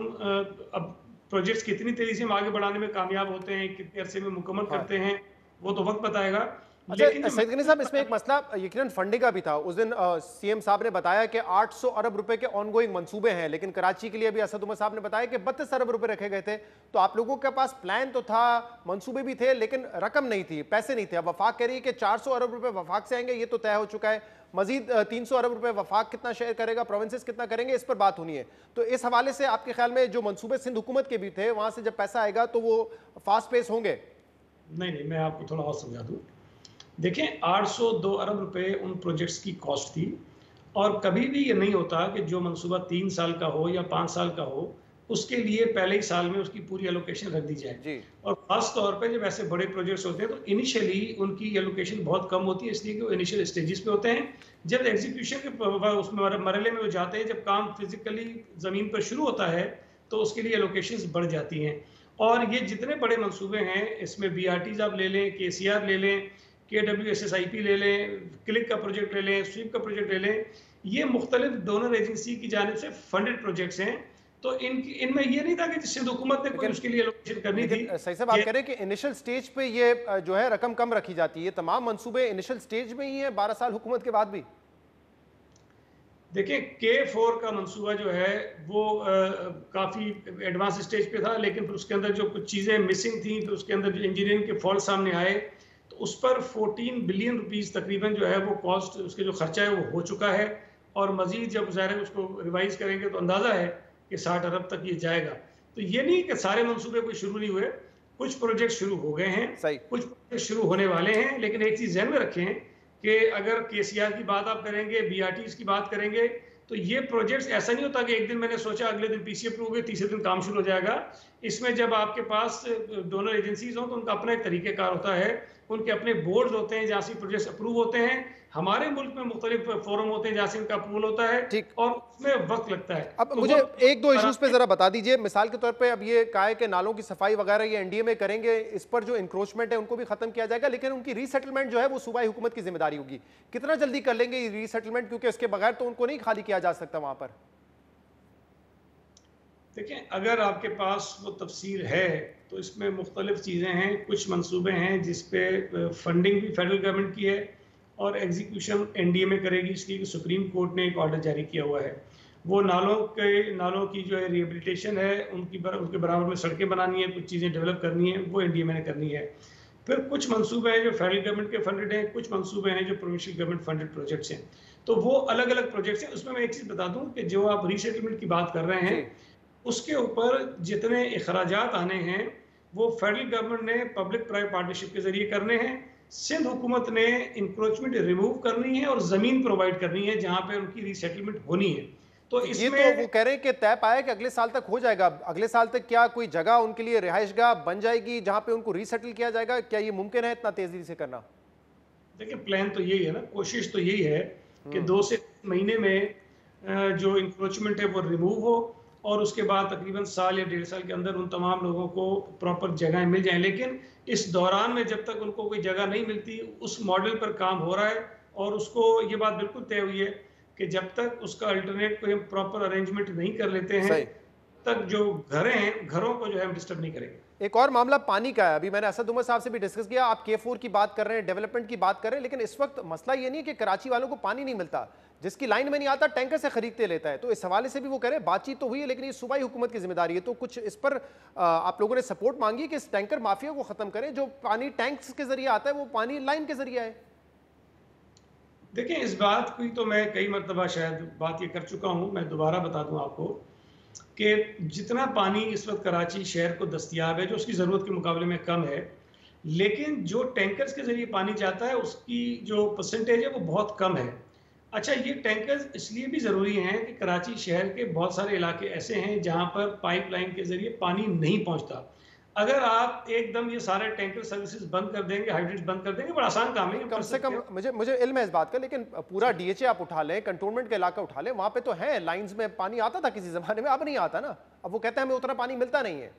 अब प्रोजेक्ट्स कितनी तेजी से हम आगे बढ़ाने में कामयाब होते हैं, कितने अरसे में मुकम्मल करते हैं, वो तो वक्त बताएगा। अच्छा सईद गनी साहब, इसमें एक मसला यकीनन फंडिंग का भी था। उस दिन CM साहब ने बताया कि 800 अरब रुपए के ऑनगोइंग मंसूबे हैं, लेकिन कराची के लिए अभी असद उमर साहब ने बताया कि 32 अरब रुपए रखे गए थे। तो आप लोगों के पास प्लान तो था, मंसूबे भी थे, लेकिन रकम नहीं थी, पैसे नहीं थे। अब वफाक कह रही है कि 400 अरब रुपए वफाक से आएंगे, ये तो तय हो चुका है। मजीद 300 अरब रुपए वफाक कितना शेयर करेगा, प्रोविंसेस कितना करेंगे, इस पर बात होनी है। तो इस हवाले से आपके ख्याल में जो मंसूबे सिंध हुकूमत के भी थे, वहां से जब पैसा आएगा तो वो फास्ट पेस होंगे? नहीं, मैं आपको थोड़ा और समझा दूं। देखें, 802 अरब रुपए उन प्रोजेक्ट्स की कॉस्ट थी, और कभी भी ये नहीं होता कि जो मंसूबा 3 साल का हो या 5 साल का हो, उसके लिए पहले ही साल में उसकी पूरी एलोकेशन रख दी जाए। और ख़ास तौर पे जब ऐसे बड़े प्रोजेक्ट्स होते हैं तो इनिशियली उनकी एलोकेशन बहुत कम होती है, इसलिए कि वो इनिशियल स्टेजेस पे होते हैं। जब एग्जीक्यूशन के उसमें मरहले में वो जाते हैं, जब काम फिजिकली ज़मीन पर शुरू होता है, तो उसके लिए एलोकेशंस बढ़ जाती हैं। और ये जितने बड़े मंसूबे हैं, इसमें BRTs आप ले लें, KCR ले लें, KWSSIP ले लें, क्लिक का प्रोजेक्ट ले लें, स्वीप का प्रोजेक्ट ले लें, ये मुख्तलिफ डोनर एजेंसी की जानिब से फंडेड प्रोजेक्ट्स हैं। तो इनमें ये नहीं था कि सिंध हुकूमत ने कोई उसके लिए एलोकेशन करनी थी। सही साहब, आप कह रहे हैं कि इनिशियल स्टेज पे ये जो है रकम कम रखी जाती है। तमाम मंसूबे इनिशियल स्टेज में ही हैं 12 साल हुकूमत के बाद भी? देखिए, K4 का मंसूबा जो है वो काफ़ी एडवांस स्टेज पे था, लेकिन फिर उसके अंदर जो कुछ चीज़ें मिसिंग थी, फिर उसके अंदर जो इंजीनियरिंग के फॉल्ट सामने आए, तो उस पर 14 बिलियन रुपीस तकरीबन जो है वो कॉस्ट, उसके जो खर्चा है वो हो चुका है। और मजीद जब ज़ाहिर उसको रिवाइज करेंगे तो अंदाज़ा है कि 60 अरब तक ये जाएगा। तो ये नहीं कि सारे मंसूबे कोई शुरू नहीं हुए, कुछ प्रोजेक्ट शुरू हो गए हैं, कुछ प्रोजेक्ट शुरू होने वाले हैं। लेकिन एक चीज़ ध्यान में रखें कि अगर KCR की बात आप करेंगे, BRTs की बात करेंगे, तो ये प्रोजेक्ट्स ऐसा नहीं होता कि एक दिन मैंने सोचा अगले दिन PC अप्रूव हुए, तीसरे दिन काम शुरू हो जाएगा। इसमें जब आपके पास डोनर एजेंसीज हों तो उनका अपना एक तरीक़ेकार होता है, उनके अपने बोर्ड होते हैं जहाँ से प्रोजेक्ट्स अप्रूव होते हैं। हमारे मुल्क में मुख्तलिफ फोरम होते हैं जहाँ से इनका अप्रूवल होता है, और उसमें वक्त लगता है। अब मुझे एक दो इश्यूज पे जरा बता दीजिए। मिसाल के तौर पे अब ये कहा है कि नालों की सफाई वगैरह ये NDA में करेंगे, इस पर जो इंक्रोचमेंट है उनको भी खत्म किया जाएगा, लेकिन उनकी रीसेटलमेंट जो है वो सूबाई हुकूमत की जिम्मेदारी होगी। कितना जल्दी कर लेंगे ये रीसेटलमेंट, क्योंकि इसके बगैर तो उनको नहीं खाली किया जा सकता वहां पर? देखें, अगर आपके पास वो तफसीर है तो इसमें मुख्तलिफ चीज़ें हैं। कुछ मंसूबे हैं जिस पे फंडिंग भी फेडरल गवर्नमेंट की है और एग्जीक्यूशन NDA में करेगी, इसलिए सुप्रीम कोर्ट ने एक ऑर्डर जारी किया हुआ है। वो नालों की जो है रिहेबिलिटेशन है, उनके बराबर में सड़कें बनानी है, कुछ चीज़ें डेवलप करनी है, वो NDA में करनी है। फिर कुछ मंसूबे हैं जो फेडरल गवर्नमेंट के फंडेड हैं, कुछ मंसूबे हैं जो प्रोविंशियल गवर्नमेंट फंडेड प्रोजेक्ट्स हैं। तो वो अलग अलग प्रोजेक्ट्स हैं। उसमें मैं एक चीज़ बता दूं कि जो आप रीसेटलमेंट की बात कर रहे हैं, उसके ऊपर जितने अखराजात आने हैं वो फेडरल गवर्नमेंट ने पब्लिक प्राइवेट पार्टनरशिप के जरिए करने हैं। सिंध हुकूमत ने इंक्रोचमेंट रिमूव करनी है और ज़मीन प्रोवाइड करनी है जहां पे उनकी रीसेटलमेंट होनी है। तो ये तो वो कह रहे हैं कि तय पाया कि अगले साल तक हो जाएगा। अगले साल तक क्या कोई जगह उनके लिए रिहाइशगाह बन जाएगी जहां पे उनको रीसेटल किया जाएगा? क्या ये मुमकिन है इतना तेजी से करना? देखिए, प्लान तो यही है ना, कोशिश तो यही है कि 2 से 3 महीने में जो इंक्रोचमेंट है वो रिमूव हो और उसके बाद तकरीबन साल या 1.5 साल के अंदर उन तमाम लोगों को प्रॉपर जगह मिल जाए। लेकिन इस दौरान में जब तक उनको कोई जगह नहीं मिलती, उस मॉडल पर काम हो रहा है और उसको ये बात बिल्कुल तय हुई है कि जब तक उसका अल्टरनेट कोई हम प्रॉपर अरेंजमेंट नहीं कर लेते हैं तक जो घरें हैं, घरों को जो है हम डिस्टर्ब नहीं करेंगे। एक और मामला पानी का है। अभी मैंने असद उमर साहब से भी डिस्कस किया। आप K4 की बात कर रहे हैं, डेवलपमेंट की बात कर रहे हैं, लेकिन इस वक्त मसला ये नहीं है कि कराची वालों को पानी नहीं मिलता, जिसकी लाइन में नहीं आता टैंकर से खरीदते लेता है। तो इस हवाले से भी वो कह रहे हैं बातचीत तो हुई है लेकिन ये सूबाई हुकूमत की जिम्मेदारी है। तो कुछ इस पर आप लोगों ने सपोर्ट मांगी कि इस टैंकर माफिया को खत्म करें, जो पानी टैंक्स के जरिए आता है वो पानी लाइन के जरिए है। देखिए, इस बात की तो मैं कई मरतबा शायद बात ये कर चुका हूँ, मैं दोबारा बता दूँ आपको कि जितना पानी इस वक्त कराची शहर को दस्तयाब है जो उसकी ज़रूरत के मुकाबले में कम है, लेकिन जो टैंकर्स के ज़रिए पानी जाता है उसकी जो परसेंटेज है वो बहुत कम है। अच्छा, ये टैंकर्स इसलिए भी ज़रूरी हैं कि कराची शहर के बहुत सारे इलाके ऐसे हैं जहाँ पर पाइपलाइन के ज़रिए पानी नहीं पहुँचता। अगर आप एकदम ये सारे टैंकर सर्विसेज बंद कर देंगे, हाइड्रेट्स बंद कर देंगे, बड़ा आसान काम है। कम से कम मुझे इल्म है इस बात का, लेकिन पूरा DHA आप उठा लें, कंटोनमेंट का इलाका उठा लें, वहां पे तो है लाइंस में पानी आता था किसी जमाने में, अब नहीं आता ना। अब वो कहते हैं हमें उतना पानी मिलता नहीं है।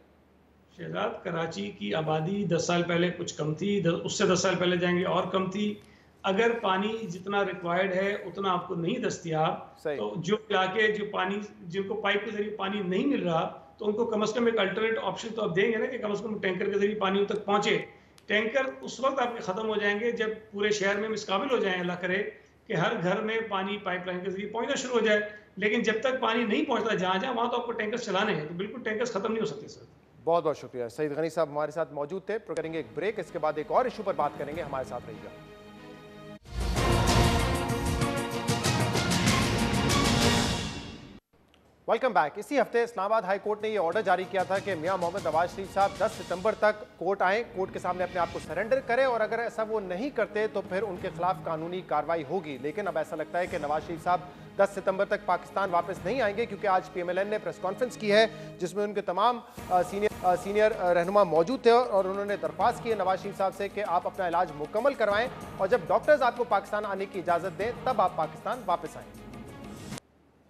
शहजाद, कराची की आबादी 10 साल पहले कुछ कम थी, उससे 10 साल पहले जाएंगे और कम थी। अगर पानी जितना रिक्वायर्ड है उतना आपको नहीं दस्तयाब, तो जो इलाके जो पानी जिनको पाइप के जरिए पानी नहीं मिल रहा तो उनको कम से कम एक अल्टरनेट ऑप्शन तो आप देंगे ना कि कम से कम टैंकर के जरिए पानी तक पहुंचे। टैंकर उस वक्त आपके खत्म हो जाएंगे जब पूरे शहर में इस काबिल हो जाए, अल्लाह करे कि हर घर में पानी पाइपलाइन के जरिए पहुंचना शुरू हो जाए। लेकिन जब तक पानी नहीं पहुंचता जहां जहां, वहां तो आपको टैंकर चलाने हैं, तो बिल्कुल टैंकर खत्म नहीं हो सकते सर। बहुत बहुत शुक्रिया। सईद गनी साहब हमारे साथ मौजूद थे। करेंगे एक ब्रेक, इसके बाद एक और इशू पर बात करेंगे। हमारे साथ रहिएगा। Welcome back. इसी हफ्ते इस्लामाबाद हाई कोर्ट ने यह ऑर्डर जारी किया था कि मियां मोहम्मद नवाज शरीफ साहब 10 सितंबर तक कोर्ट आएँ, कोर्ट के सामने अपने आप को सरेंडर करें और अगर ऐसा वो नहीं करते तो फिर उनके खिलाफ कानूनी कार्रवाई होगी। लेकिन अब ऐसा लगता है कि नवाज शरीफ साहब 10 सितंबर तक पाकिस्तान वापस नहीं आएंगे, क्योंकि आज PMLN ने प्रेस कॉन्फ्रेंस की है जिसमें उनके तमाम सीनियर रहनुमा मौजूद थे और उन्होंने दरख्वास्त की है नवाज शरीफ साहब से कि आप अपना इलाज मुकम्मल करवाएं और जब डॉक्टर्स आपको पाकिस्तान आने की इजाज़त दें तब आप पाकिस्तान वापस आएँ।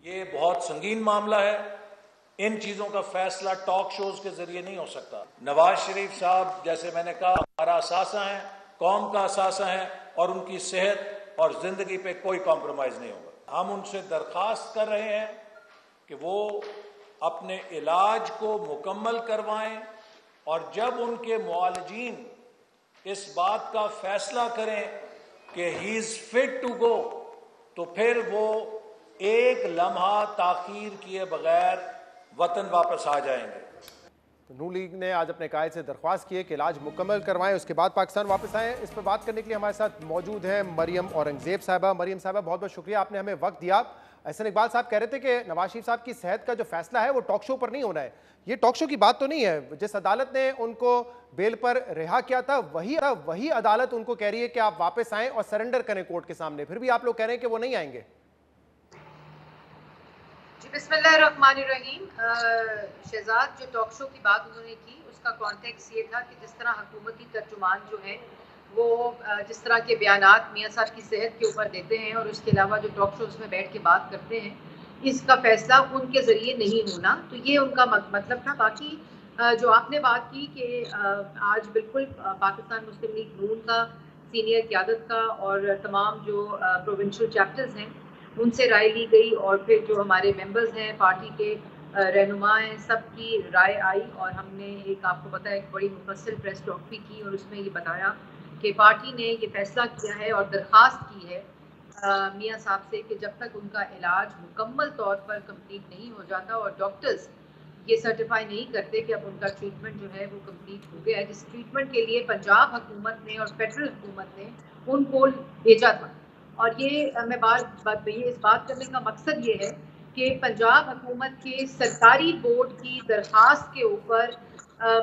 ये बहुत संगीन मामला है। इन चीज़ों का फैसला टॉक शोज के जरिए नहीं हो सकता। नवाज शरीफ साहब, जैसे मैंने कहा, हमारा असासा है, कौम का असासा है और उनकी सेहत और जिंदगी पे कोई कॉम्प्रोमाइज नहीं होगा। हम उनसे दरखास्त कर रहे हैं कि वो अपने इलाज को मुकम्मल करवाएं और जब उनके मुआलजीन इस बात का फैसला करें कि he is fit to go, तो फिर वो एक लम्हा ताखीर किए बगैर वतन वापस आ जाएंगे। तो नून लीग ने आज अपने कायद से दरख्वास्त की है कि इलाज मुकम्मल करवाएं, उसके बाद पाकिस्तान वापस आएँ। इस पर बात करने के लिए हमारे साथ मौजूद है मरियम औरंगजेब साहबा। मरियम साहबा, बहुत बहुत शुक्रिया, आपने हमें वक्त दिया। एहसन इकबाल साहब कह रहे थे कि नवाज शरीफ साहब की सेहत का जो फैसला है वो टॉक शो पर नहीं होना है। ये टॉक शो की बात तो नहीं है। जिस अदालत ने उनको बेल पर रिहा किया था वही अदालत उनको कह रही है कि आप वापस आएँ और सरेंडर करें कोर्ट के सामने, फिर भी आप लोग कह रहे हैं कि वो नहीं आएंगे। बिस्मिल्लाहिर्रहमानिर्रहीम। शहजाद, जो टॉक शो की बात उन्होंने की उसका कॉन्टेक्स्ट ये था कि जिस तरह हुकूमती तर्जुमान जो है वो जिस तरह के बयानात मियाँ साहब की सेहत के ऊपर देते हैं और उसके अलावा जो टॉक शोज में बैठ के बात करते हैं, इसका फैसला उनके ज़रिए नहीं होना, तो ये उनका मतलब था। बाकी जो आपने बात की कि आज बिल्कुल पाकिस्तान मुस्लिम लीग नून का सीनियर क़यादत का और तमाम जो प्रोविंशियल चैप्टर्स हैं उनसे राय ली गई और फिर जो हमारे मेंबर्स हैं, पार्टी के रहनुमा हैं, सबकी राय आई और हमने एक, आपको पता है, एक बड़ी मुफस्सिल प्रेस टॉक भी की और उसमें ये बताया कि पार्टी ने ये फैसला किया है और दरख्वास्त की है मियाँ साहब से कि जब तक उनका इलाज मुकम्मल तौर पर कंप्लीट नहीं हो जाता और डॉक्टर्स ये सर्टिफाई नहीं करते कि अब उनका ट्रीटमेंट जो है वो कंप्लीट हो गया है, जिस ट्रीटमेंट के लिए पंजाब हुकूमत ने और फेडरल हुकूमत ने उनको भेजा था। और ये मैं इस बात करने का मकसद ये है कि पंजाब हुकूमत के सरकारी बोर्ड की दरखास्त के ऊपर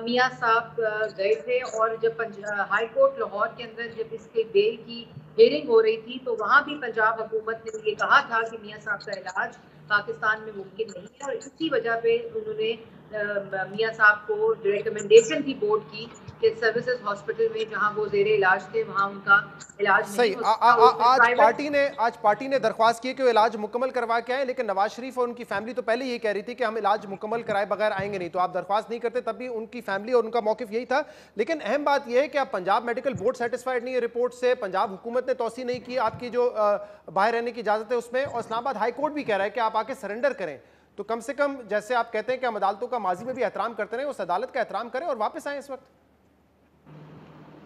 मियां साहब गए थे, और जब हाई कोर्ट लाहौर के अंदर जब इसके बेल की हियरिंग हो रही थी तो वहाँ भी पंजाब हुकूमत ने ये कहा था कि मियां साहब का इलाज पाकिस्तान में मुमकिन नहीं है, और इसी वजह पे उन्होंने मियां साहब को रिकमेंडेशन थी बोर्ड की कि सर्विसेज हॉस्पिटल में जहां वो जेरे इलाज थे वहां उनका इलाज सही। नहीं हो सकता। आज पार्टी ने दरख्वास्त की कि वो इलाज मुकम्मल करवा के आए, लेकिन नवाज शरीफ और उनकी फैमिली तो पहले ये कह रही थी कि हम इलाज मुकम्मल कराए बगैर आएंगे नहीं, तो आप दरख्वास्त नहीं करते तब भी उनकी फैमिली और उनका मौकिफ यही था। लेकिन अहम बात यह है कि अब पंजाब मेडिकल बोर्ड सेटिस्फाइड नहीं है रिपोर्ट से, पंजाब हुकूमत ने तौसी नहीं की आपकी जो बाहर रहने की इजाजत है उसमें, और इस्लामाबाद हाई कोर्ट भी कह रहा है कि आप आके सरेंडर करें। तो कम से कम जैसे आप कहते हैं कि हम अदालतों का माजी में भी एहतराम करते रहे, उस अदालत का एहतराम करें और वापस आए इस वक्त।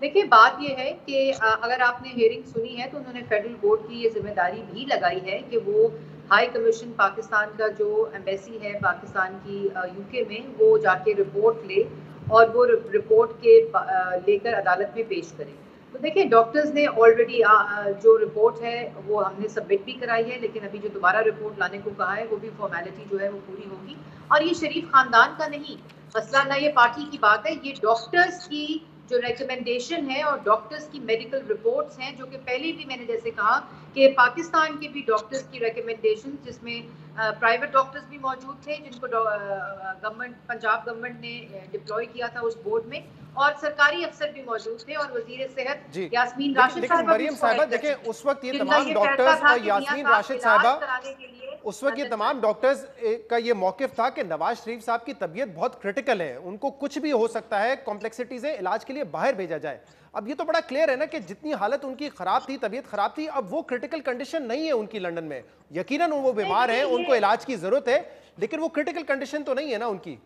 देखिए, बात यह है कि अगर आपने हियरिंग सुनी है तो उन्होंने फेडरल बोर्ड की ये जिम्मेदारी भी लगाई है कि वो हाई कमीशन पाकिस्तान का जो एम्बेसी है पाकिस्तान की यूके में, वो जाके रिपोर्ट ले और वो रिपोर्ट के लेकर अदालत में पेश करें। तो देखिए, डॉक्टर्स ने ऑलरेडी जो रिपोर्ट है वो हमने सबमिट भी कराई है, लेकिन अभी जो दोबारा रिपोर्ट लाने को कहा है वो भी फॉर्मेलिटी जो है वो पूरी होगी। और ये शरीफ खानदान का नहीं मसला, ना ये पार्टी की बात है, ये डॉक्टर्स की जो रिकमेंडेशन है और डॉक्टर्स की मेडिकल रिपोर्ट्स हैं, जो कि पहले भी मैंने जैसे कहा कि पाकिस्तान के भी डॉक्टर्स की रिकमेंडेशन, जिसमें प्राइवेट डॉक्टर्स भी मौजूद थे जिनको गवर्नमेंट पंजाब गवर्नमेंट ने डिप्लॉय किया था उस बोर्ड में, और सरकारी अफसर भी मौजूद थे, और वजीर सेहत यास्मीन राशिद साहिबा देखिए उस वक्त ये तमाम डॉक्टर्स और यास्मीन राशिद साहिबा उस वक्त ये तमाम डॉक्टर्स का ये मौकिफ था कि नवाज शरीफ साहब की तबीयत बहुत क्रिटिकल है, उनको कुछ भी हो सकता है, कॉम्प्लेक्सिटीज है, इलाज के लिए बाहर भेजा जाए। अब ये तो बड़ा क्लियर है ना कि जितनी हालत उनकी खराब थी, तबीयत खराब थी, अब वो क्रिटिकल कंडीशन नहीं है उनकी लंदन में। यकीनन वो बीमार है, उनको इलाज की जरूरत है, लेकिन वो क्रिटिकल कंडीशन तो नहीं है ना उनकी।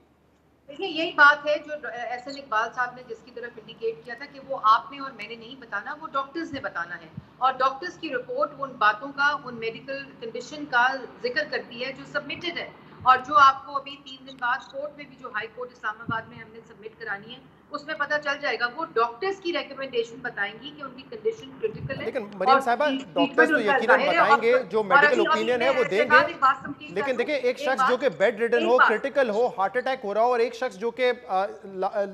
देखिए, यही बात है जो एहसन इकबाल साहब ने जिसकी तरफ इंडिकेट किया था कि वो आपने और मैंने नहीं बताना, वो डॉक्टर्स ने बताना है, और डॉक्टर्स की रिपोर्ट उन बातों का, उन मेडिकल कंडीशन का जिक्र करती है जो सबमिटेड है, और जो आपको अभी 3 दिन बाद कोर्ट में भी, जो हाई कोर्ट इस्लामाबाद में हमने सबमिट करानी है, उसमें पता चल जाएगा। वो डॉक्टर्स की रिकमेंडेशन बताएंगी कि उनकी कंडीशन क्रिटिकल है। लेकिन मरियम साहिबा, डॉक्टर्स तो यकीनन बताएंगे, जो मेडिकल ओपिनियन है वो देंगे, लेकिन देखिए एक शख्स जो कि बेड रिडन हो, क्रिटिकल हो, हार्ट अटैक हो रहा हो, और एक शख्स जो कि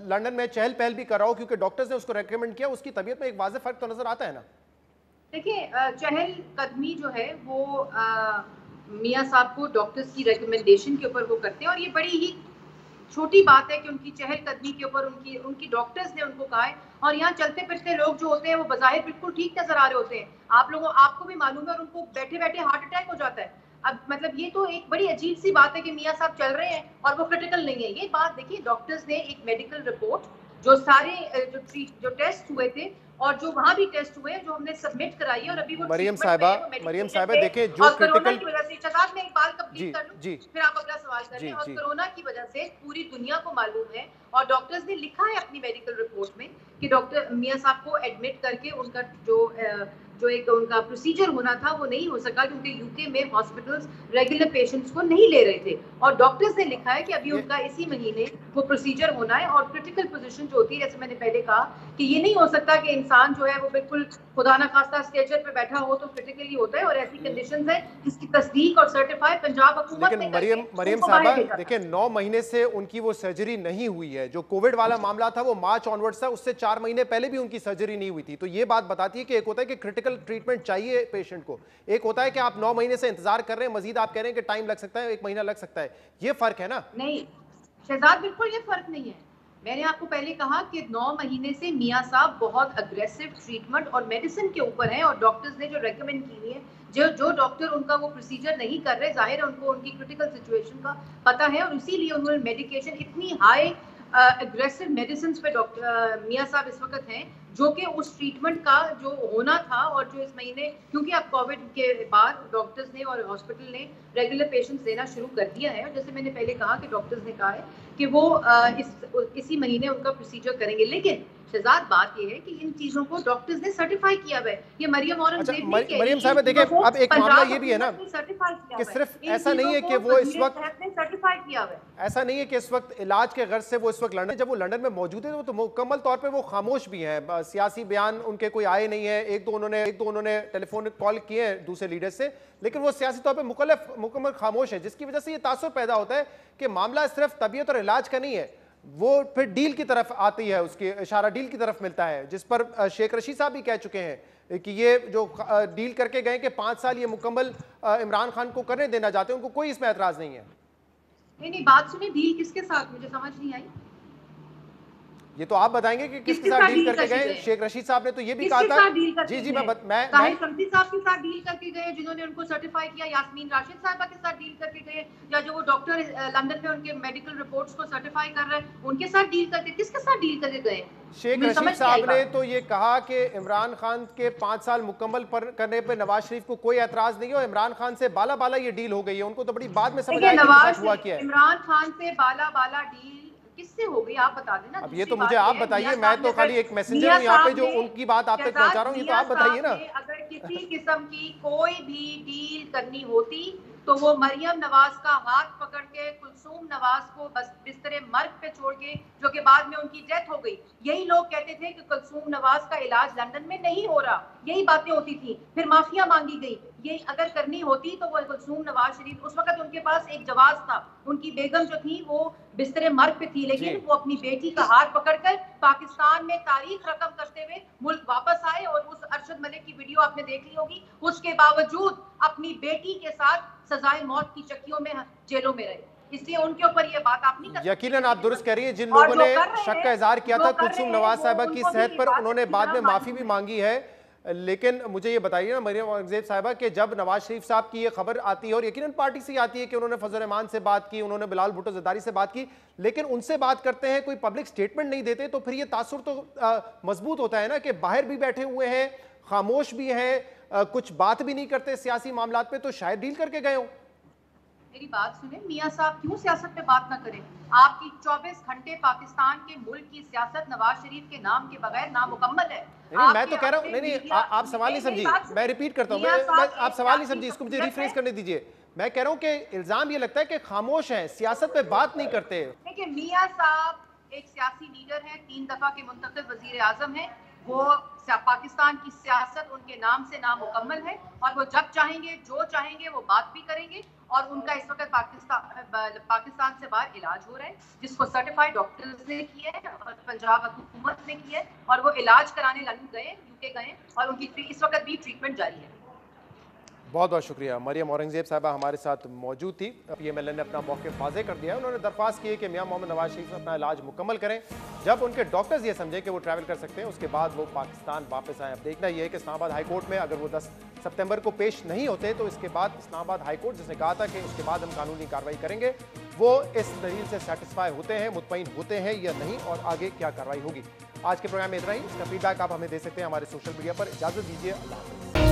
लंदन में चहल पहल भी कर रहा हो क्योंकि डॉक्टर्स ने उसको रेकमेंड किया, उसकी तबीयत में एक वाज़ेह फर्क तो नजर आता है ना। देखिए, चहल कदमी जो है वो मियां साहब को डॉक्टर्स की रिकमेंडेशन के ऊपर वो करते हैं, और ये बड़ी ही छोटी बात है कि उनकी चहल कदमी के ऊपर उनकी डॉक्टर्स ने उनको कहा है, और यहाँ चलते फिरते लोग जो होते हैं वो बज़ाहिर बिल्कुल ठीक नजर आ रहे होते हैं, आपको भी मालूम है, और उनको बैठे बैठे हार्ट अटैक हो जाता है। अब मतलब ये तो एक बड़ी अजीब सी बात है कि मियां साहब चल रहे हैं और वो क्रिटिकल नहीं है। ये बात देखिए, डॉक्टर्स ने एक मेडिकल रिपोर्ट, जो सारे जो टेस्ट हुए थे और जो वहां भी टेस्ट हुए, जो हमने सबमिट कराई है, और अभी वो मरियम साहिबा देखिए, जो क्रिटिकल की वजह से, शहजाद में एक बात कंप्लीट कर लूं, फिर आप अगला सवाल करें। और कोरोना की वजह से पूरी दुनिया को मालूम है, और डॉक्टर्स ने लिखा है अपनी मेडिकल रिपोर्ट में कि डॉक्टर मियां साहब को एडमिट करके उनका जो एक उनका प्रोसीजर होना था वो नहीं हो सका, क्योंकि यूके में हॉस्पिटल्स रेगुलर पेशेंट्स को नहीं ले रहे थे, और डॉक्टर्स ने लिखा है कि अभी उनका इसी महीने वो प्रोसीजर होना है। और क्रिटिकल पोजीशन जो होती है, जैसे मैंने पहले कहा कि ये नहीं हो सकता कि इंसान जो है वो बिल्कुल खुदा ना खास्ता स्ट्रेचर पे बैठा हो तो क्रिटिकली होता है, और ऐसी कंडीशंस है जिसकी तस्दीक और सर्टिफाई पंजाब हुकूमत ने की है। मरियम साहबा देखिए, 9 महीने से उनकी वो सर्जरी नहीं हुई है, जो कोविड वाला मामला था वो मार्च ऑनवर्ड्स था, उससे 4 महीने पहले भी उनकी सर्जरी नहीं हुई थी। तो ये बात बताती है कि एक होता है कि क्रिटिकल ट्रीटमेंट चाहिए पेशेंट को, एक होता है कि आप 9 महीने से इंतजार कर रहे हैं, मजीद आप कह रहे हैं कि टाइम लग सकता है, 1 महीना लग सकता है, ये फर्क है ना। नहीं शहजाद, बिल्कुल ये फर्क नहीं है। मैंने आपको पहले कहा कि 9 महीने से मियां साहब बहुत अग्रेसिव ट्रीटमेंट और मेडिसिन के ऊपर हैं, और डॉक्टर्स ने जो रेकमेंड की हुई है, जो डॉक्टर उनका वो प्रोसीजर नहीं कर रहे, जाहिर है उनको उनकी क्रिटिकल सिचुएशन का पता है, और इसीलिए उन्होंने मेडिकेशन, इतनी हाई एग्रेसिव मेडिसिन पे डॉक्टर मियां साहब इस वक्त हैं, जो कि उस ट्रीटमेंट का जो होना था, और जो इस महीने, क्योंकि अब कोविड के बाद डॉक्टर्स ने और हॉस्पिटल ने रेगुलर पेशेंट्स देना शुरू कर दिया है, और जैसे मैंने पहले कहा कि डॉक्टर्स ने कहा है कि वो इसी महीने उनका प्रोसीजर करेंगे। लेकिन शहजाद, बात ये है कि इन चीजों को डॉक्टर्स ने सर्टिफाई किया है। ये मरियम औरंगजेब मरियम साहब देखिए, अब एक मामला ये भी है ना कि सिर्फ ऐसा नहीं है कि वो इस वक्त सर्टिफाई किया है, ऐसा नहीं है कि इस वक्त इलाज के गर्ज से वो इस वक्त लंदन, जब वो लंदन में मौजूद है तो मुकम्मल तौर पे वो खामोश भी हैं, सियासी बयान उनके कोई आए नहीं है। एक दो उन्होंने टेलीफोन कॉल किए हैं दूसरे लीडर से, लेकिन वो सियासी तौर पे मुकम्मल खामोश है, जिसकी वजह से ये तासुर पैदा होता है कि मामला सिर्फ तबीयत और इलाज का नहीं है, वो फिर डील की तरफ आती है, उसकी इशारा डील की तरफ मिलता है, जिस पर शेख रशीद साहब भी कह चुके हैं कि ये जो डील करके गए कि 5 साल ये मुकम्मल इमरान खान को करने देना चाहते हैं, उनको कोई इसमें एतराज नहीं है। नहीं, बात सुनिए, डील किसके साथ, मुझे समझ नहीं आई। ये तो आप बताएंगे कि किसके साथ डील करके गए। शेख रशीद साहब ने तो ये भी कहा था, जी मैं समझी साहब के साथ डील करके गए, जिन्होंने उनको सर्टिफाई किया, यास्मीन राशिद साहिबा के साथ डील करके गए, या जो वो डॉक्टर लंदन में उनके मेडिकल रिपोर्ट्स को सर्टिफाई कर रहे हैं उनके साथ डील करके, किसके साथ डील करके गए? शेख रशीद साहब ने तो ये कहा कि इमरान खान के 5 साल मुकम्मल करने पे नवाज शरीफ को कोई एतराज नहीं है, और इमरान खान से बाला ये डील हो गई है। उनको तो बड़ी बाद में समझ आया कि हुआ क्या है। इमरान खान से बाला डील किससे हो गई, आप बता देना। अब ये तो मुझे आप बताइए, मैं तो खाली एक मैसेंजर हूं यहाँ पे जो उनकी बात आप तक पहुंचा रहा हूँ, ये तो आप बताइए ना। अगर किसी किस्म की कोई भी डील करनी होती तो वो मरियम नवाज का हाथ पकड़ के कुलसूम नवाज को बस बिस्तरे मर्ग पे छोड़ के, जो कि बाद में उनकी डेथ हो गई, यही लोग कहते थे कि कुलसूम नवाज का इलाज लंदन में नहीं हो रहा, यही बातें होती थी। फिर माफिया मांगी गई, ये अगर करनी होती तो वो कुलसूम नवाज शरीफ, उस वक्त उनके पास एक जवाज था, उनकी बेगम जो थी वो बिस्तरे मर्ग पे थी, लेकिन वो अपनी बेटी का हाथ पकड़कर पाकिस्तान में तारीख रकम करते हुए मुल्क वापस आए, और उस अरशद मलिक की वीडियो आपने देख ली होगी, उसके बावजूद अपनी बेटी के साथ सजाए मौत की चक्कियों में जेलों में रहे, इसलिए उनके ऊपर ये बात आप नहीं कर। यकीनन आप दुरुस्त कह रही है, जिन लोगों ने शक का इजहार किया था कुलसूम नवाज साहिबा की सेहत पर, उन्होंने बाद में माफी भी मांगी है। लेकिन मुझे ये बताइए ना मरियम औरंगजेब साहिबा कि जब नवाज शरीफ साहब की ये खबर आती है, और यकीनन पार्टी से आती है कि उन्होंने फजल रहमान से बात की, उन्होंने बिलाल भुट्टो ज़रदारी से बात की, लेकिन उनसे बात करते हैं, कोई पब्लिक स्टेटमेंट नहीं देते, तो फिर ये तासुर तो मजबूत होता है ना कि बाहर भी बैठे हुए हैं, खामोश भी हैं, कुछ बात भी नहीं करते सियासी मामलात पे, तो शायद डील करके गए हों। मेरी बात सुने, मियां साहब क्यों सियासत पे बात ना करें? आपकी 24 घंटे पाकिस्तान के मुल्क की सियासत नवाज शरीफ के नाम के बगैर नामुकम्मल है। नहीं, मैं तो कह रहा हूँ, नहीं आप सवाल नहीं समझी, मैं रिपीट करता हूँ, आप सवाल नहीं समझी, इसको मुझे रिफ्रेश करने दीजिए। मैं कह रहा हूँ कि इल्जाम ये लगता है कि खामोश हैं, सियासत पे बात नहीं करते। देखिए, मियां साहब एक सियासी लीडर हैं, 3 दफा के मुंतखब वजीर आजम हैं, वो पाकिस्तान की सियासत उनके नाम से नामुकम्मल है, और वो जब चाहेंगे जो चाहेंगे वो बात भी करेंगे, और उनका इस वक्त पाकिस्तान से बाहर इलाज हो रहा है, जिसको सर्टिफाइड डॉक्टर्स ने किया है और पंजाब हुकूमत ने किया है, और वो इलाज कराने लंदन गए, यूके गए, और उनकी इस वक्त भी ट्रीटमेंट जारी है। बहुत बहुत शुक्रिया। मरियम औरंगजेब साहबा हमारे साथ मौजूद थी। PMLN ने अपना मौक़िफ़ वाज़े कर दिया है, उन्होंने दरख्वास्त की है कि मियां मोहम्मद नवाज शरीफ अपना इलाज मुकम्मल करें, जब उनके डॉक्टर्स ये समझें कि वो ट्रैवल कर सकते हैं, उसके बाद वो पाकिस्तान वापस आएँ। अब देखना ये है कि इस्लामाबाद हाई कोर्ट में अगर वो 10 सितंबर को पेश नहीं होते, तो इसके बाद इस्लामाबाद हाई कोर्ट जिसने कहा था कि उसके बाद हम कानूनी कार्रवाई करेंगे, वो इस दलील से सेटिस्फाई होते हैं, मुतमईन होते हैं या नहीं, और आगे क्या कार्रवाई होगी। आज के प्रोग्राम में इतना ही। इसका फीडबैक आप हमें दे सकते हैं हमारे सोशल मीडिया पर। इजाज़त दीजिए, अल्लाह हाफ़िज़।